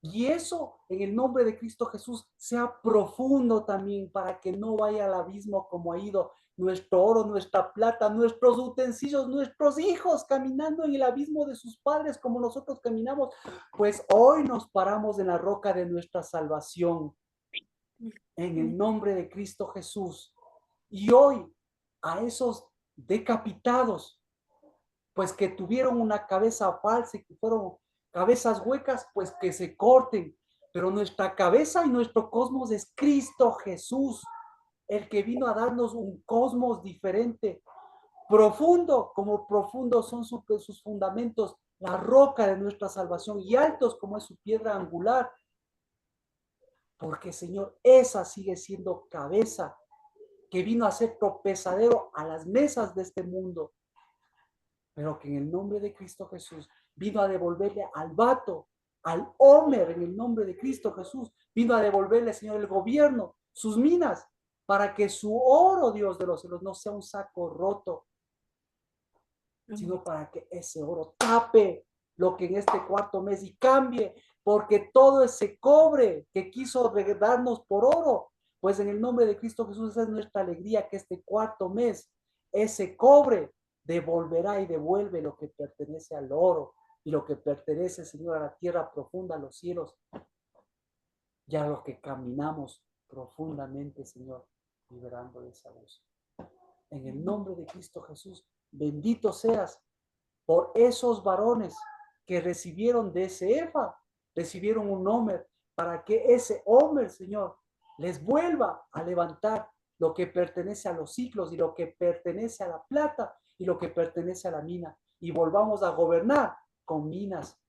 Y eso en el nombre de Cristo Jesús sea profundo también para que no vaya al abismo como ha ido nuestro oro, nuestra plata, nuestros utensilios, nuestros hijos caminando en el abismo de sus padres como nosotros caminamos. Pues hoy nos paramos en la roca de nuestra salvación en el nombre de Cristo Jesús. Y hoy a esos decapitados, pues que tuvieron una cabeza falsa y que fueron cabezas huecas, pues que se corten. Pero nuestra cabeza y nuestro cosmos es Cristo Jesús, el que vino a darnos un cosmos diferente, profundo, como profundos son sus fundamentos, la roca de nuestra salvación, y altos como es su piedra angular. Porque, Señor, esa sigue siendo cabeza que vino a ser tropezadero a las mesas de este mundo, pero que en el nombre de Cristo Jesús vino a devolverle al vato, al Homer, en el nombre de Cristo Jesús, vino a devolverle, Señor, el gobierno, sus minas, para que su oro, Dios de los cielos, no sea un saco roto, sino para que ese oro tape lo que en este cuarto mes y cambie, porque todo ese cobre que quiso darnos por oro, pues en el nombre de Cristo Jesús esa es nuestra alegría, que este cuarto mes, ese cobre devolverá y devuelve lo que pertenece al oro y lo que pertenece, Señor, a la tierra profunda, a los cielos, y a los que caminamos profundamente, Señor, liberando de esa luz. En el nombre de Cristo Jesús, bendito seas por esos varones que recibieron de ese Efa, recibieron un Homer, para que ese Homer, Señor, les vuelva a levantar lo que pertenece a los ciclos y lo que pertenece a la plata y lo que pertenece a la mina, y volvamos a gobernar con minas,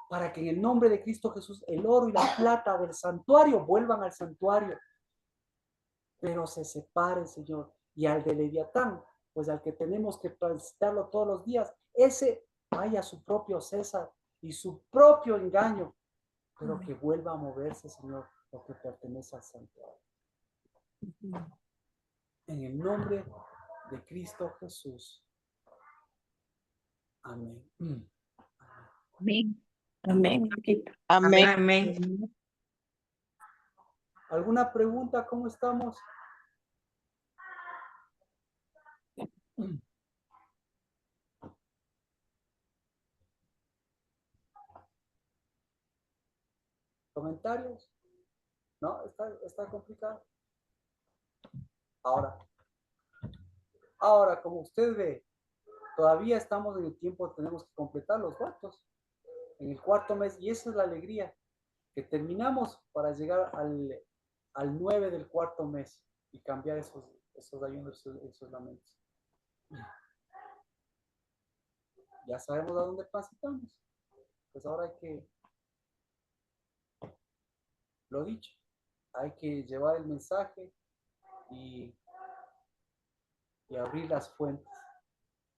para que en el nombre de Cristo Jesús el oro y la plata del santuario vuelvan al santuario, pero se separen, Señor, y al de Leviatán, pues al que tenemos que transitarlo todos los días, ese vaya a su propio César y su propio engaño, pero que vuelva a moverse, Señor, lo que pertenece al santuario. En el nombre de Cristo Jesús. Amén. Amén. Amén. Amén. Amén. ¿Alguna pregunta? ¿Cómo estamos? ¿Comentarios? ¿No? ¿Está complicado? Ahora, como usted ve, todavía estamos en el tiempo, tenemos que completar los datos en el cuarto mes, y esa es la alegría, que terminamos para llegar al 9 del cuarto mes y cambiar esos ayunos, esos lamentos. Ya sabemos a dónde transitamos. Pues ahora hay que, lo dicho, hay que llevar el mensaje y abrir las fuentes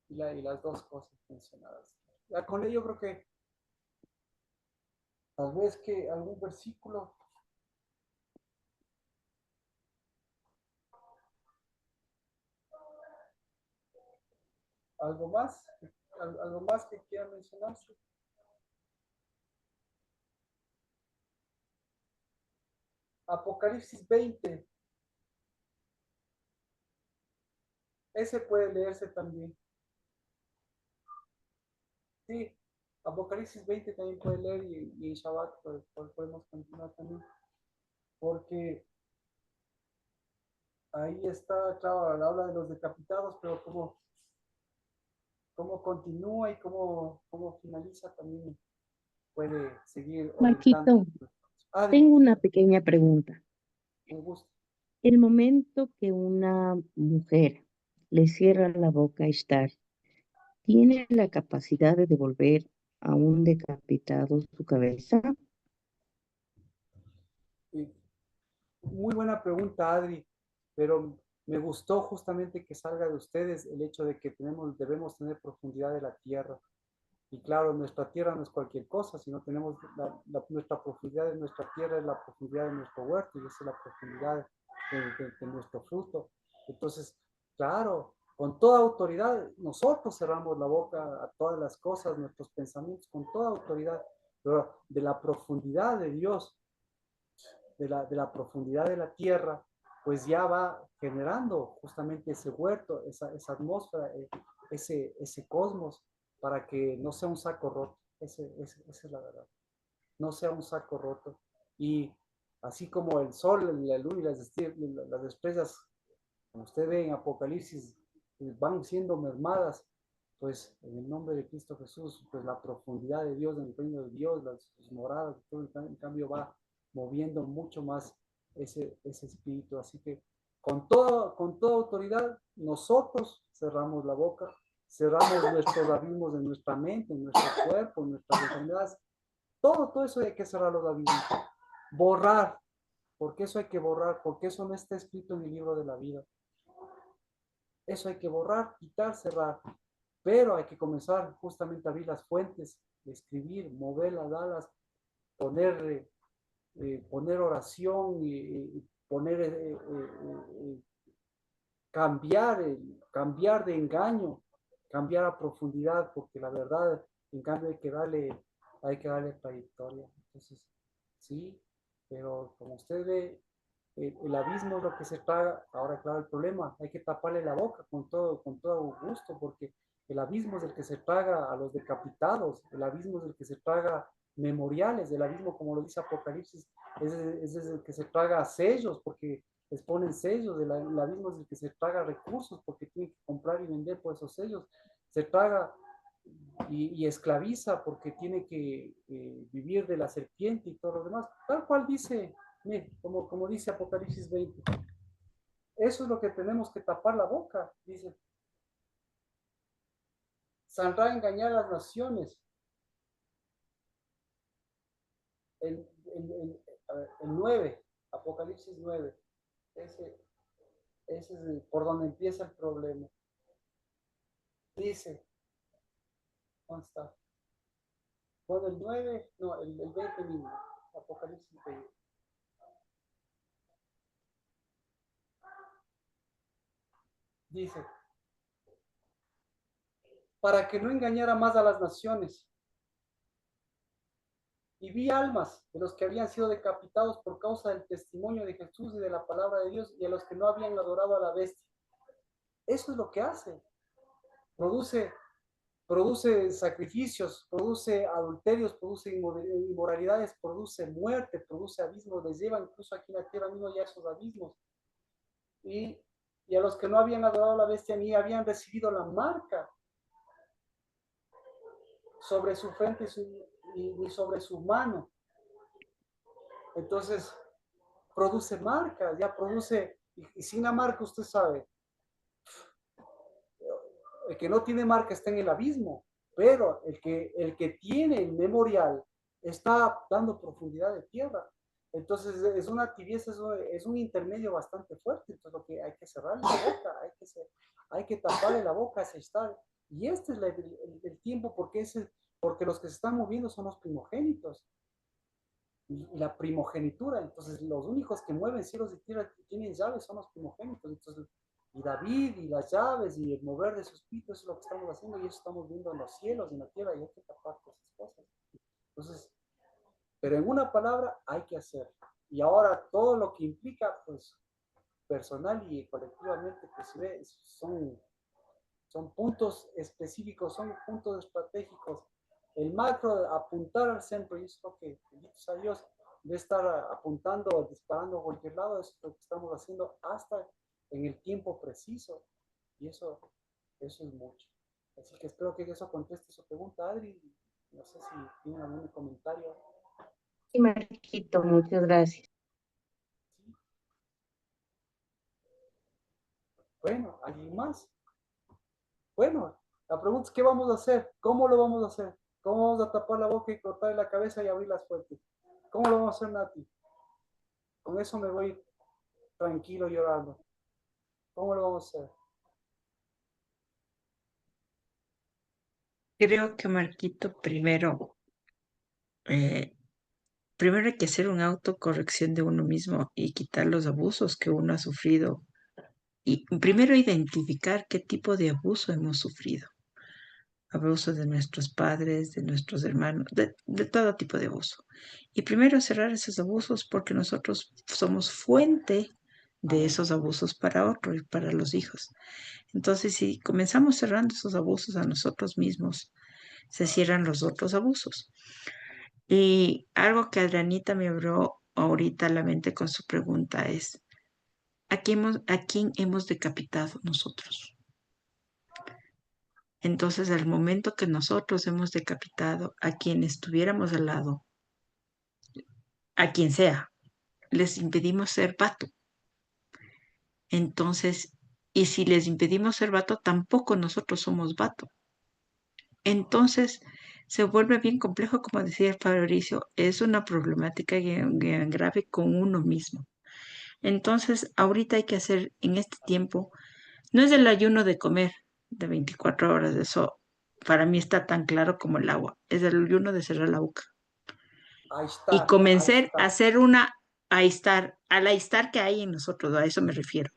y las dos cosas mencionadas. Ya con ello creo que tal vez que algún versículo. ¿Algo más? ¿Algo más que quiera mencionarse? Apocalipsis 20. Ese puede leerse también. Sí, Apocalipsis 20 también puede leer, y en Shabbat podemos continuar también. Porque ahí está, claro, habla de los decapitados, pero cómo continúa y cómo finaliza también puede seguir orientando. Marquito, Adri, tengo una pequeña pregunta. un gusto. El momento que una mujer le cierra la boca a estar, ¿tiene la capacidad de devolver a un decapitado su cabeza? Eh, Muy buena pregunta, Adri, pero me gustó justamente que salga de ustedes el hecho de que debemos tener profundidad de la tierra. Y claro, nuestra tierra no es cualquier cosa, sino tenemos nuestra profundidad de nuestra tierra, es la profundidad de nuestro huerto y esa es la profundidad de nuestro fruto. Entonces, claro, con toda autoridad, nosotros cerramos la boca a todas las cosas, nuestros pensamientos, con toda autoridad, pero de la profundidad de Dios, de la profundidad de la tierra, pues ya va generando justamente ese huerto, esa atmósfera, ese cosmos, para que no sea un saco roto. Esa es la verdad. No sea un saco roto. Y así como el sol, la luna y las estrellas, como usted ve en Apocalipsis, van siendo mermadas, pues en el nombre de Cristo Jesús, pues la profundidad de Dios, en el reino de Dios, las moradas, todo en cambio va moviendo mucho más ese espíritu. Así que con toda autoridad, nosotros cerramos la boca, cerramos nuestros abismos en nuestra mente, en nuestro cuerpo, en nuestras enfermedades. Todo eso hay que cerrar los abismos. Borrar, porque eso hay que borrar, porque eso no está escrito en el libro de la vida. Eso hay que borrar, quitar, cerrar. Pero hay que comenzar justamente a abrir las fuentes, escribir, moverlas, darlas, poner, poner oración y poner, cambiar de engaño, cambiar a profundidad, porque la verdad, en cambio, hay que darle trayectoria. Entonces, sí, pero como usted ve, el abismo es lo que se traga. Ahora, claro, el problema, hay que taparle la boca con todo gusto, porque el abismo es el que se traga a los decapitados, el abismo es el que se traga memoriales, el abismo, como lo dice Apocalipsis, es el que se traga sellos, porque les ponen sellos, el abismo es el que se traga recursos, porque tiene que comprar y vender por esos sellos, se traga y esclaviza porque tiene que vivir de la serpiente y todo lo demás, tal cual dice, como dice Apocalipsis 20. Eso es lo que tenemos que tapar la boca, dice. Saldrá a engañar a las naciones. El 9, Apocalipsis 9. Ese es por donde empieza el problema. Dice, ¿dónde está? Bueno, el 9, no, el 20 mismo, Apocalipsis 20. Dice, para que no engañara más a las naciones. Y vi almas de los que habían sido decapitados por causa del testimonio de Jesús y de la palabra de Dios, y a los que no habían adorado a la bestia. Eso es lo que hace. Produce sacrificios, produce adulterios, produce inmoralidades, produce muerte, produce abismos, les lleva incluso aquí en la tierra mismo ya esos abismos. Y a los que no habían adorado a la bestia ni habían recibido la marca sobre su frente ni sobre su mano. Entonces, produce marcas, ya produce, y sin la marca usted sabe, el que no tiene marca está en el abismo, pero el que tiene el memorial está dando profundidad de tierra. Entonces es una tibieza, es un intermedio bastante fuerte. Entonces lo que hay que cerrarle la boca, hay que taparle la boca a ese estado. Y este es el tiempo, porque los que se están moviendo son los primogénitos. Y la primogenitura, entonces los únicos que mueven cielos y tierra que tienen llaves son los primogénitos. Entonces, y David y las llaves y el mover de su espíritu, eso es lo que estamos haciendo y eso estamos viendo en los cielos, en la tierra, y hay que tapar todas esas cosas. Entonces, pero en una palabra hay que hacer. Y ahora todo lo que implica, pues, personal y colectivamente, pues se ve, son puntos específicos, son puntos estratégicos. El macro, apuntar al centro, y eso es lo que, bendito sea Dios, de estar apuntando, disparando a cualquier lado, es lo que estamos haciendo hasta en el tiempo preciso. Y eso es mucho. Así que espero que eso conteste su pregunta, Adri. No sé si tienen algún comentario. Sí, Marquito, muchas gracias. Bueno, ¿alguien más? Bueno, la pregunta es, ¿qué vamos a hacer? ¿Cómo lo vamos a hacer? ¿Cómo vamos a tapar la boca y cortar la cabeza y abrir las fuertes? ¿Cómo lo vamos a hacer, Nati? Con eso me voy tranquilo llorando. ¿Cómo lo vamos a hacer? Creo que Marquito, primero hay que hacer una autocorrección de uno mismo y quitar los abusos que uno ha sufrido. Y primero identificar qué tipo de abuso hemos sufrido. Abuso de nuestros padres, de nuestros hermanos, de todo tipo de abuso. Y primero cerrar esos abusos porque nosotros somos fuente de Amén. esos abusos para otros y para los hijos. Entonces, si comenzamos cerrando esos abusos a nosotros mismos, se cierran los otros abusos. Y algo que Adrianita me abrió ahorita a la mente con su pregunta es, a quién hemos decapitado nosotros? Entonces, al momento que nosotros hemos decapitado a quien estuviéramos al lado, a quien sea, les impedimos ser vato. Entonces, y si les impedimos ser vato, tampoco nosotros somos vato. Entonces, se vuelve bien complejo, como decía el Fabricio, es una problemática bien grave con uno mismo. Entonces, ahorita hay que hacer en este tiempo, no es el ayuno de comer de 24 horas, eso para mí está tan claro como el agua, es el ayuno de cerrar la boca Ahí y está, ahí comencé a está. hacer al aistar que hay en nosotros, a eso me refiero,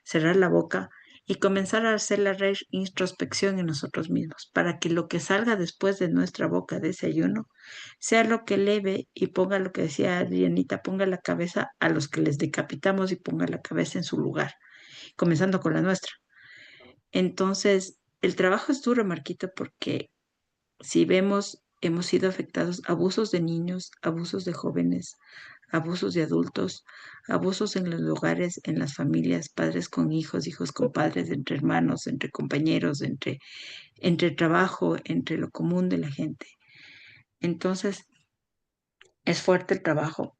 cerrar la boca y comenzar a hacer la introspección en nosotros mismos, para que lo que salga después de nuestra boca de ese ayuno sea lo que eleve y ponga lo que decía Adrianita, ponga la cabeza a los que les decapitamos y ponga la cabeza en su lugar, comenzando con la nuestra. Entonces, el trabajo es duro, Marquito, porque si vemos, hemos sido afectados abusos de niños, abusos de jóvenes, abusos de adultos, abusos en los hogares, en las familias, padres con hijos, hijos con padres, entre hermanos, entre compañeros, entre trabajo, entre lo común de la gente. Entonces, es fuerte el trabajo.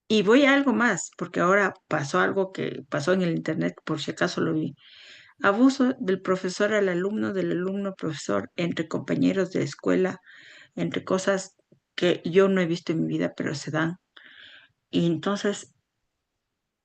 Y voy a algo más, porque ahora pasó algo que pasó en el internet, por si acaso lo vi. Abuso del profesor al alumno, del alumno al profesor, entre compañeros de escuela, entre cosas que yo no he visto en mi vida, pero se dan. Y entonces,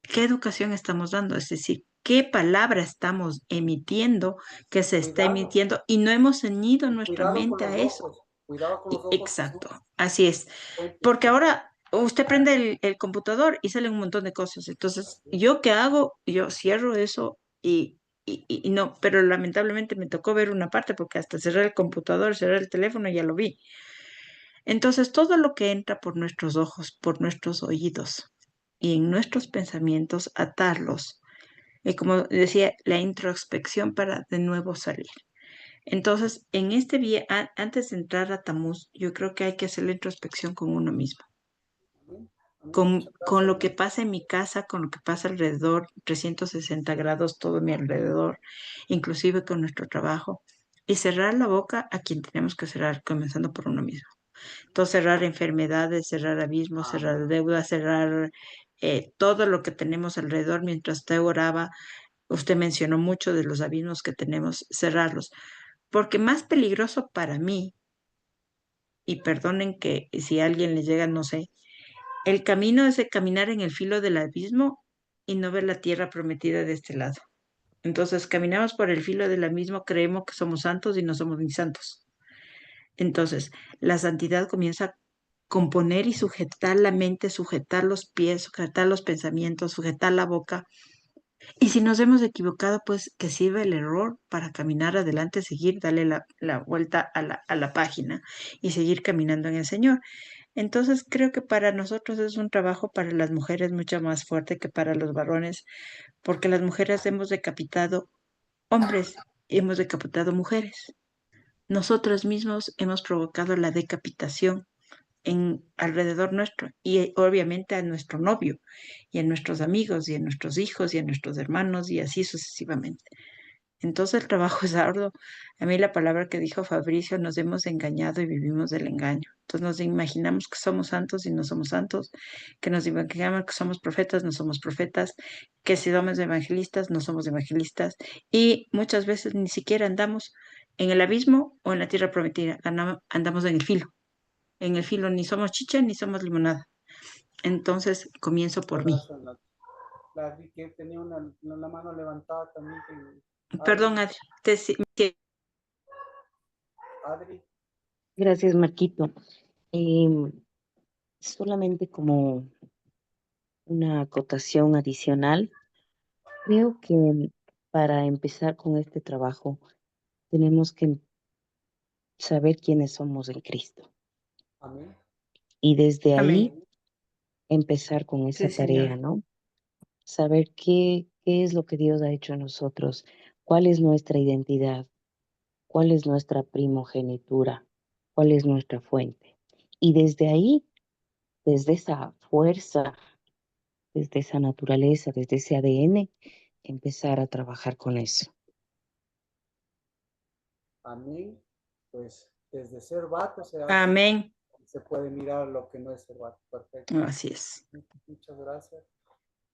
¿qué educación estamos dando? Es decir, ¿qué palabra estamos emitiendo que se está Cuidado, emitiendo y no hemos ceñido y nuestra cuidado con mente a los eso? ojos. Cuidado con los ojos que son Exacto, así es. fuentes. Porque ahora usted prende el computador y salen un montón de cosas. Entonces, Así es. ¿yo qué hago? Yo cierro eso y no, pero lamentablemente me tocó ver una parte porque hasta cerrar el computador, cerrar el teléfono, ya lo vi. Entonces, todo lo que entra por nuestros ojos, por nuestros oídos y en nuestros pensamientos, atarlos. Y como decía, la introspección para de nuevo salir. Entonces, en este día, antes de entrar a Tamuz, yo creo que hay que hacer la introspección con uno mismo, Amén. Amén. con, Muchas con gracias, lo que Nati. pasa en mi casa, con lo que pasa alrededor, 360 grados, todo mi alrededor, inclusive con nuestro trabajo, y cerrar la boca a quien tenemos que cerrar, comenzando por uno mismo. Entonces, cerrar enfermedades, cerrar abismos, Amén. cerrar deudas, cerrar todo lo que tenemos alrededor. Mientras usted oraba, usted mencionó mucho de los abismos que tenemos, cerrarlos. Porque más peligroso para mí, y perdonen que si a alguien le llega, no sé, el camino es de caminar en el filo del abismo y no ver la tierra prometida de este lado. Entonces, caminamos por el filo del abismo, creemos que somos santos y no somos ni santos. Entonces, la santidad comienza a componer y sujetar la mente, sujetar los pies, sujetar los pensamientos, sujetar la boca. Y si nos hemos equivocado, pues que sirva el error para caminar adelante, seguir, darle la vuelta a la página y seguir caminando en el Señor. Entonces, creo que para nosotros es un trabajo para las mujeres mucho más fuerte que para los varones, porque las mujeres hemos decapitado hombres y hemos decapitado mujeres. Nosotros mismos hemos provocado la decapitación alrededor nuestro y obviamente a nuestro novio y a nuestros amigos y a nuestros hijos y a nuestros hermanos y así sucesivamente. Entonces el trabajo es arduo. A mí la palabra que dijo Fabricio, nos hemos engañado y vivimos del engaño. Entonces nos imaginamos que somos santos y no somos santos, que nos imaginamos que somos profetas, no somos profetas, que si somos evangelistas, no somos evangelistas y muchas veces ni siquiera andamos en el abismo o en la tierra prometida, andamos en el filo. En el filo ni somos chicha ni somos limonada. Entonces comienzo por mí. La vi que tenía la mano levantada también. Perdón, Adri, Adri. Gracias, Marquito. Solamente como una acotación adicional, creo que para empezar con este trabajo tenemos que saber quiénes somos en Cristo Amén. y desde ahí amén. empezar con esa Sí, tarea, Señor. ¿no? Saber qué es lo que Dios ha hecho en nosotros, cuál es nuestra identidad, cuál es nuestra primogenitura, cuál es nuestra fuente. Y desde ahí, desde esa fuerza, desde esa naturaleza, desde ese ADN, empezar a trabajar con eso. Amén. Pues desde ser vato Amén. se puede mirar lo que no es ser vato. Perfecto. Así es. Muchas gracias.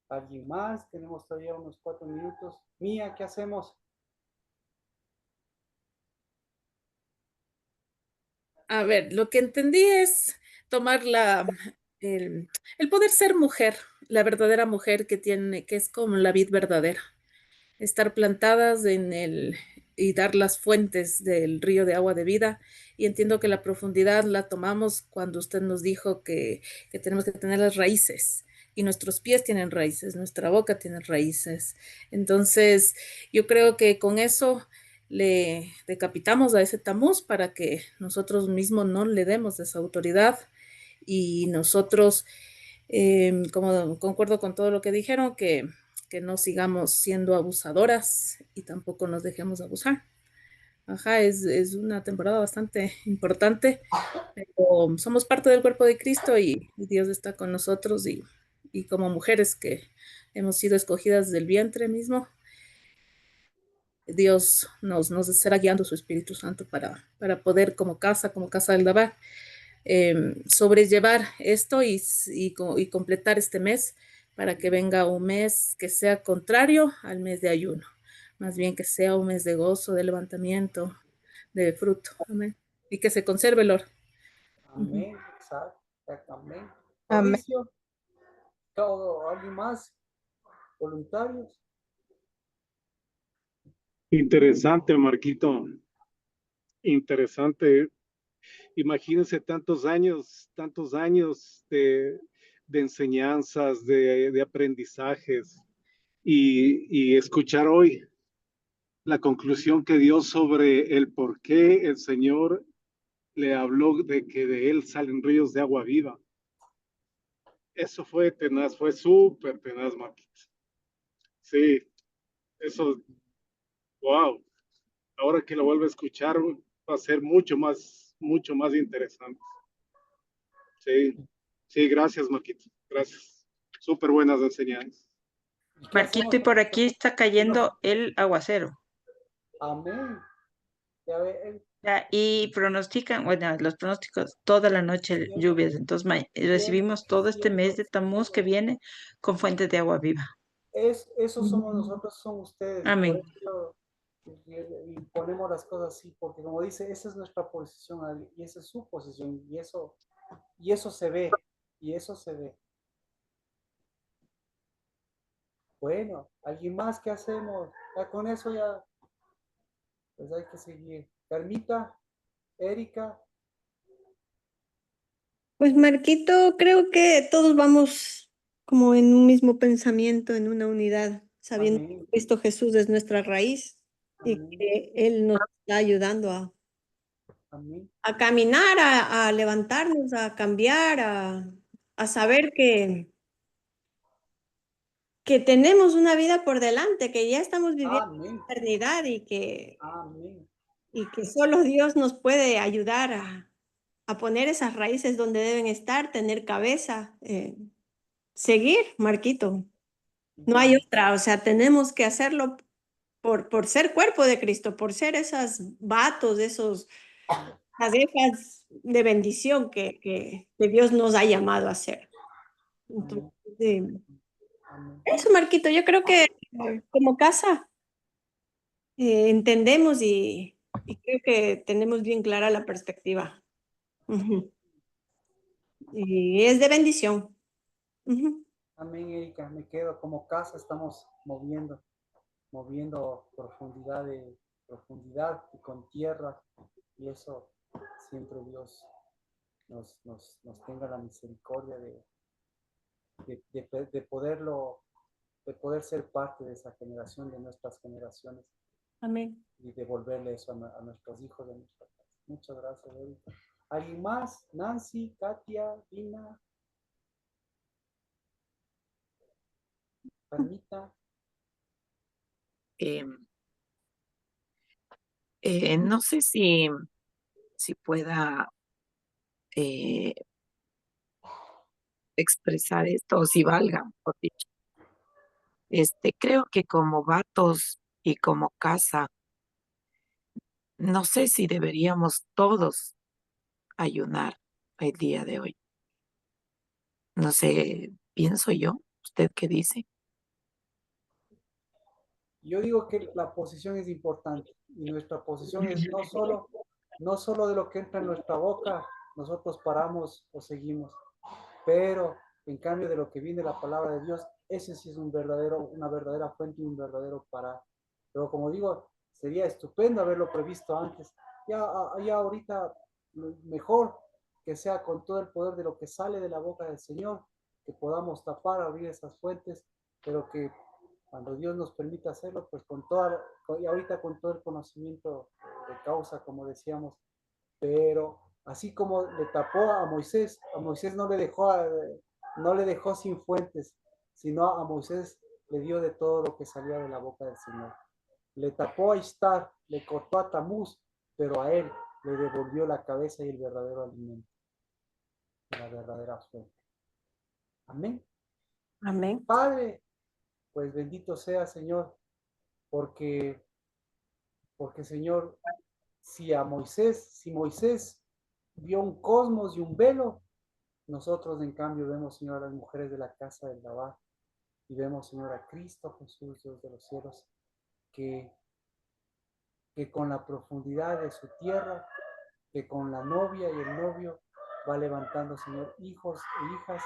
¿Alguien más? Tenemos todavía unos 4 minutos. Mía, ¿qué hacemos? A ver, lo que entendí es tomar el poder ser mujer, la verdadera mujer que tiene, que es como la vid verdadera, estar plantadas y dar las fuentes del río de agua de vida. Y entiendo que la profundidad la tomamos cuando usted nos dijo que tenemos que tener las raíces. Y nuestros pies tienen raíces, nuestra boca tiene raíces. Entonces, yo creo que con eso le decapitamos a ese tamuz para que nosotros mismos no le demos esa autoridad y nosotros, como concuerdo con todo lo que dijeron, que no sigamos siendo abusadoras y tampoco nos dejemos abusar. Ajá, es una temporada bastante importante, pero somos parte del cuerpo de Cristo y Dios está con nosotros y como mujeres que hemos sido escogidas del vientre mismo, Dios nos estará guiando su Espíritu Santo para poder como casa del Dabar, sobrellevar esto y completar este mes para que venga un mes que sea contrario al mes de ayuno, más bien que sea un mes de gozo, de levantamiento, de fruto. Amén. Y que se conserve el oro. Amén. Exactamente. Amén. Mauricio, ¿todo? ¿Alguien más? ¿Voluntarios? Interesante, Marquito. Interesante. Imagínense tantos años de enseñanzas, de aprendizajes y escuchar hoy la conclusión que dio sobre el por qué el Señor le habló de que de él salen ríos de agua viva. Eso fue tenaz, fue súper tenaz, Marquito. Sí, eso, wow. Ahora que lo vuelvo a escuchar, va a ser mucho más interesante. Sí, sí, gracias, Marquito. Gracias. Súper buenas enseñanzas. ¿Qué Marquito, hacemos y con por esto? aquí está cayendo el aguacero. Amén. Ya ve, Ya, y pronostican, bueno, los pronósticos, toda la noche lluvias. Entonces recibimos todo este mes de Tamuz que viene con fuentes de agua viva. Eso somos nosotros, son ustedes, y por Amén. eso y ponemos las cosas así, porque como dice, esa es nuestra posición y esa es su posición, y eso se ve, y eso se ve. Bueno, ¿alguien más? ¿Qué hacemos? Ya con eso ya, pues hay que seguir. Carmita, Erika, Pues Marquito, creo que todos vamos como en un mismo pensamiento, en una unidad, sabiendo que amén, Cristo Jesús es nuestra raíz y amén, que Él nos está ayudando amén, a caminar, a levantarnos, a cambiar, a saber que tenemos una vida por delante, que ya estamos viviendo amén, la eternidad amén, y que solo Dios nos puede ayudar a poner esas raíces donde deben estar, tener cabeza, seguir, Marquito. No hay otra, o sea, tenemos que hacerlo por ser cuerpo de Cristo, por ser esas vatos, esas hijas de bendición que Dios nos ha llamado a ser. Entonces, eso, Marquito, yo creo que como casa entendemos y creo que tenemos bien clara la perspectiva. Ujú. Y es de bendición. Ujú. Amén, Erika. Me quedo como casa, estamos moviendo profundidad y con tierra. Y eso siempre Dios nos tenga la misericordia de poder ser parte de esa generación, de nuestras generaciones, Amén. y devolverle eso a nuestros hijos de nuestra casa. Muchas gracias, Erika. ¿Alguien más? Nancy, Katia, Dina, Carmita. No sé si pueda expresar esto o si valga, mejor dicho. Creo que como vatos y como casa, no sé si deberíamos todos ayunar el día de hoy. No sé, pienso yo. ¿Usted qué dice? Yo digo que la posición es importante y nuestra posición es no solo de lo que entra en nuestra boca, nosotros paramos o seguimos, pero en cambio de lo que viene la palabra de Dios, ese sí es una verdadera fuente y un verdadero parar. Pero como digo, sería estupendo haberlo previsto antes. Ya ahorita mejor que sea con todo el poder de lo que sale de la boca del Señor, que podamos tapar, abrir esas fuentes, pero que cuando Dios nos permita hacerlo, pues y ahorita con todo el conocimiento de causa, como decíamos, pero así como le tapó a Moisés no le dejó sin fuentes, sino a Moisés le dio de todo lo que salía de la boca del Señor. Le tapó a Ishtar, le cortó a Tamuz, pero a él le devolvió la cabeza y el verdadero alimento, la verdadera fuente. Amén. Amén. Padre, pues bendito sea, Señor, porque Señor, si Moisés vio un cosmos y un velo, nosotros en cambio vemos, Señor, a las mujeres de la casa del Labá y vemos, Señor, a Cristo Jesús, Dios de los cielos, que, que con la profundidad de su tierra, que con la novia y el novio va levantando, Señor, hijos e hijas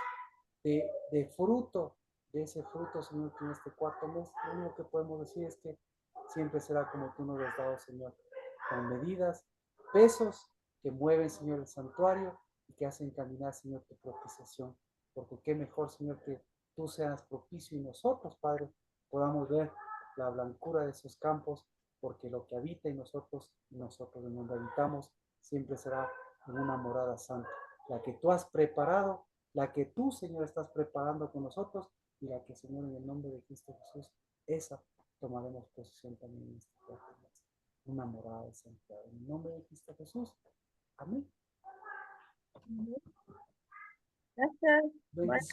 de fruto, de ese fruto, Señor, que en este cuarto mes, lo único que podemos decir es que siempre será como tú nos has dado, Señor, con medidas, pesos que mueven, Señor, el santuario y que hacen caminar, Señor, tu propiciación. Porque qué mejor, Señor, que tú seas propicio y nosotros, Padre, podamos ver la blancura de esos campos, porque lo que habita en nosotros en donde habitamos, siempre será en una morada santa, la que tú has preparado, la que tú, Señor, estás preparando con nosotros y la que, Señor, en el nombre de Cristo Jesús, esa tomaremos posesión también en este cuarto mes. Una morada de santidad. En el nombre de Cristo Jesús. Amén. Gracias. Bendiciones.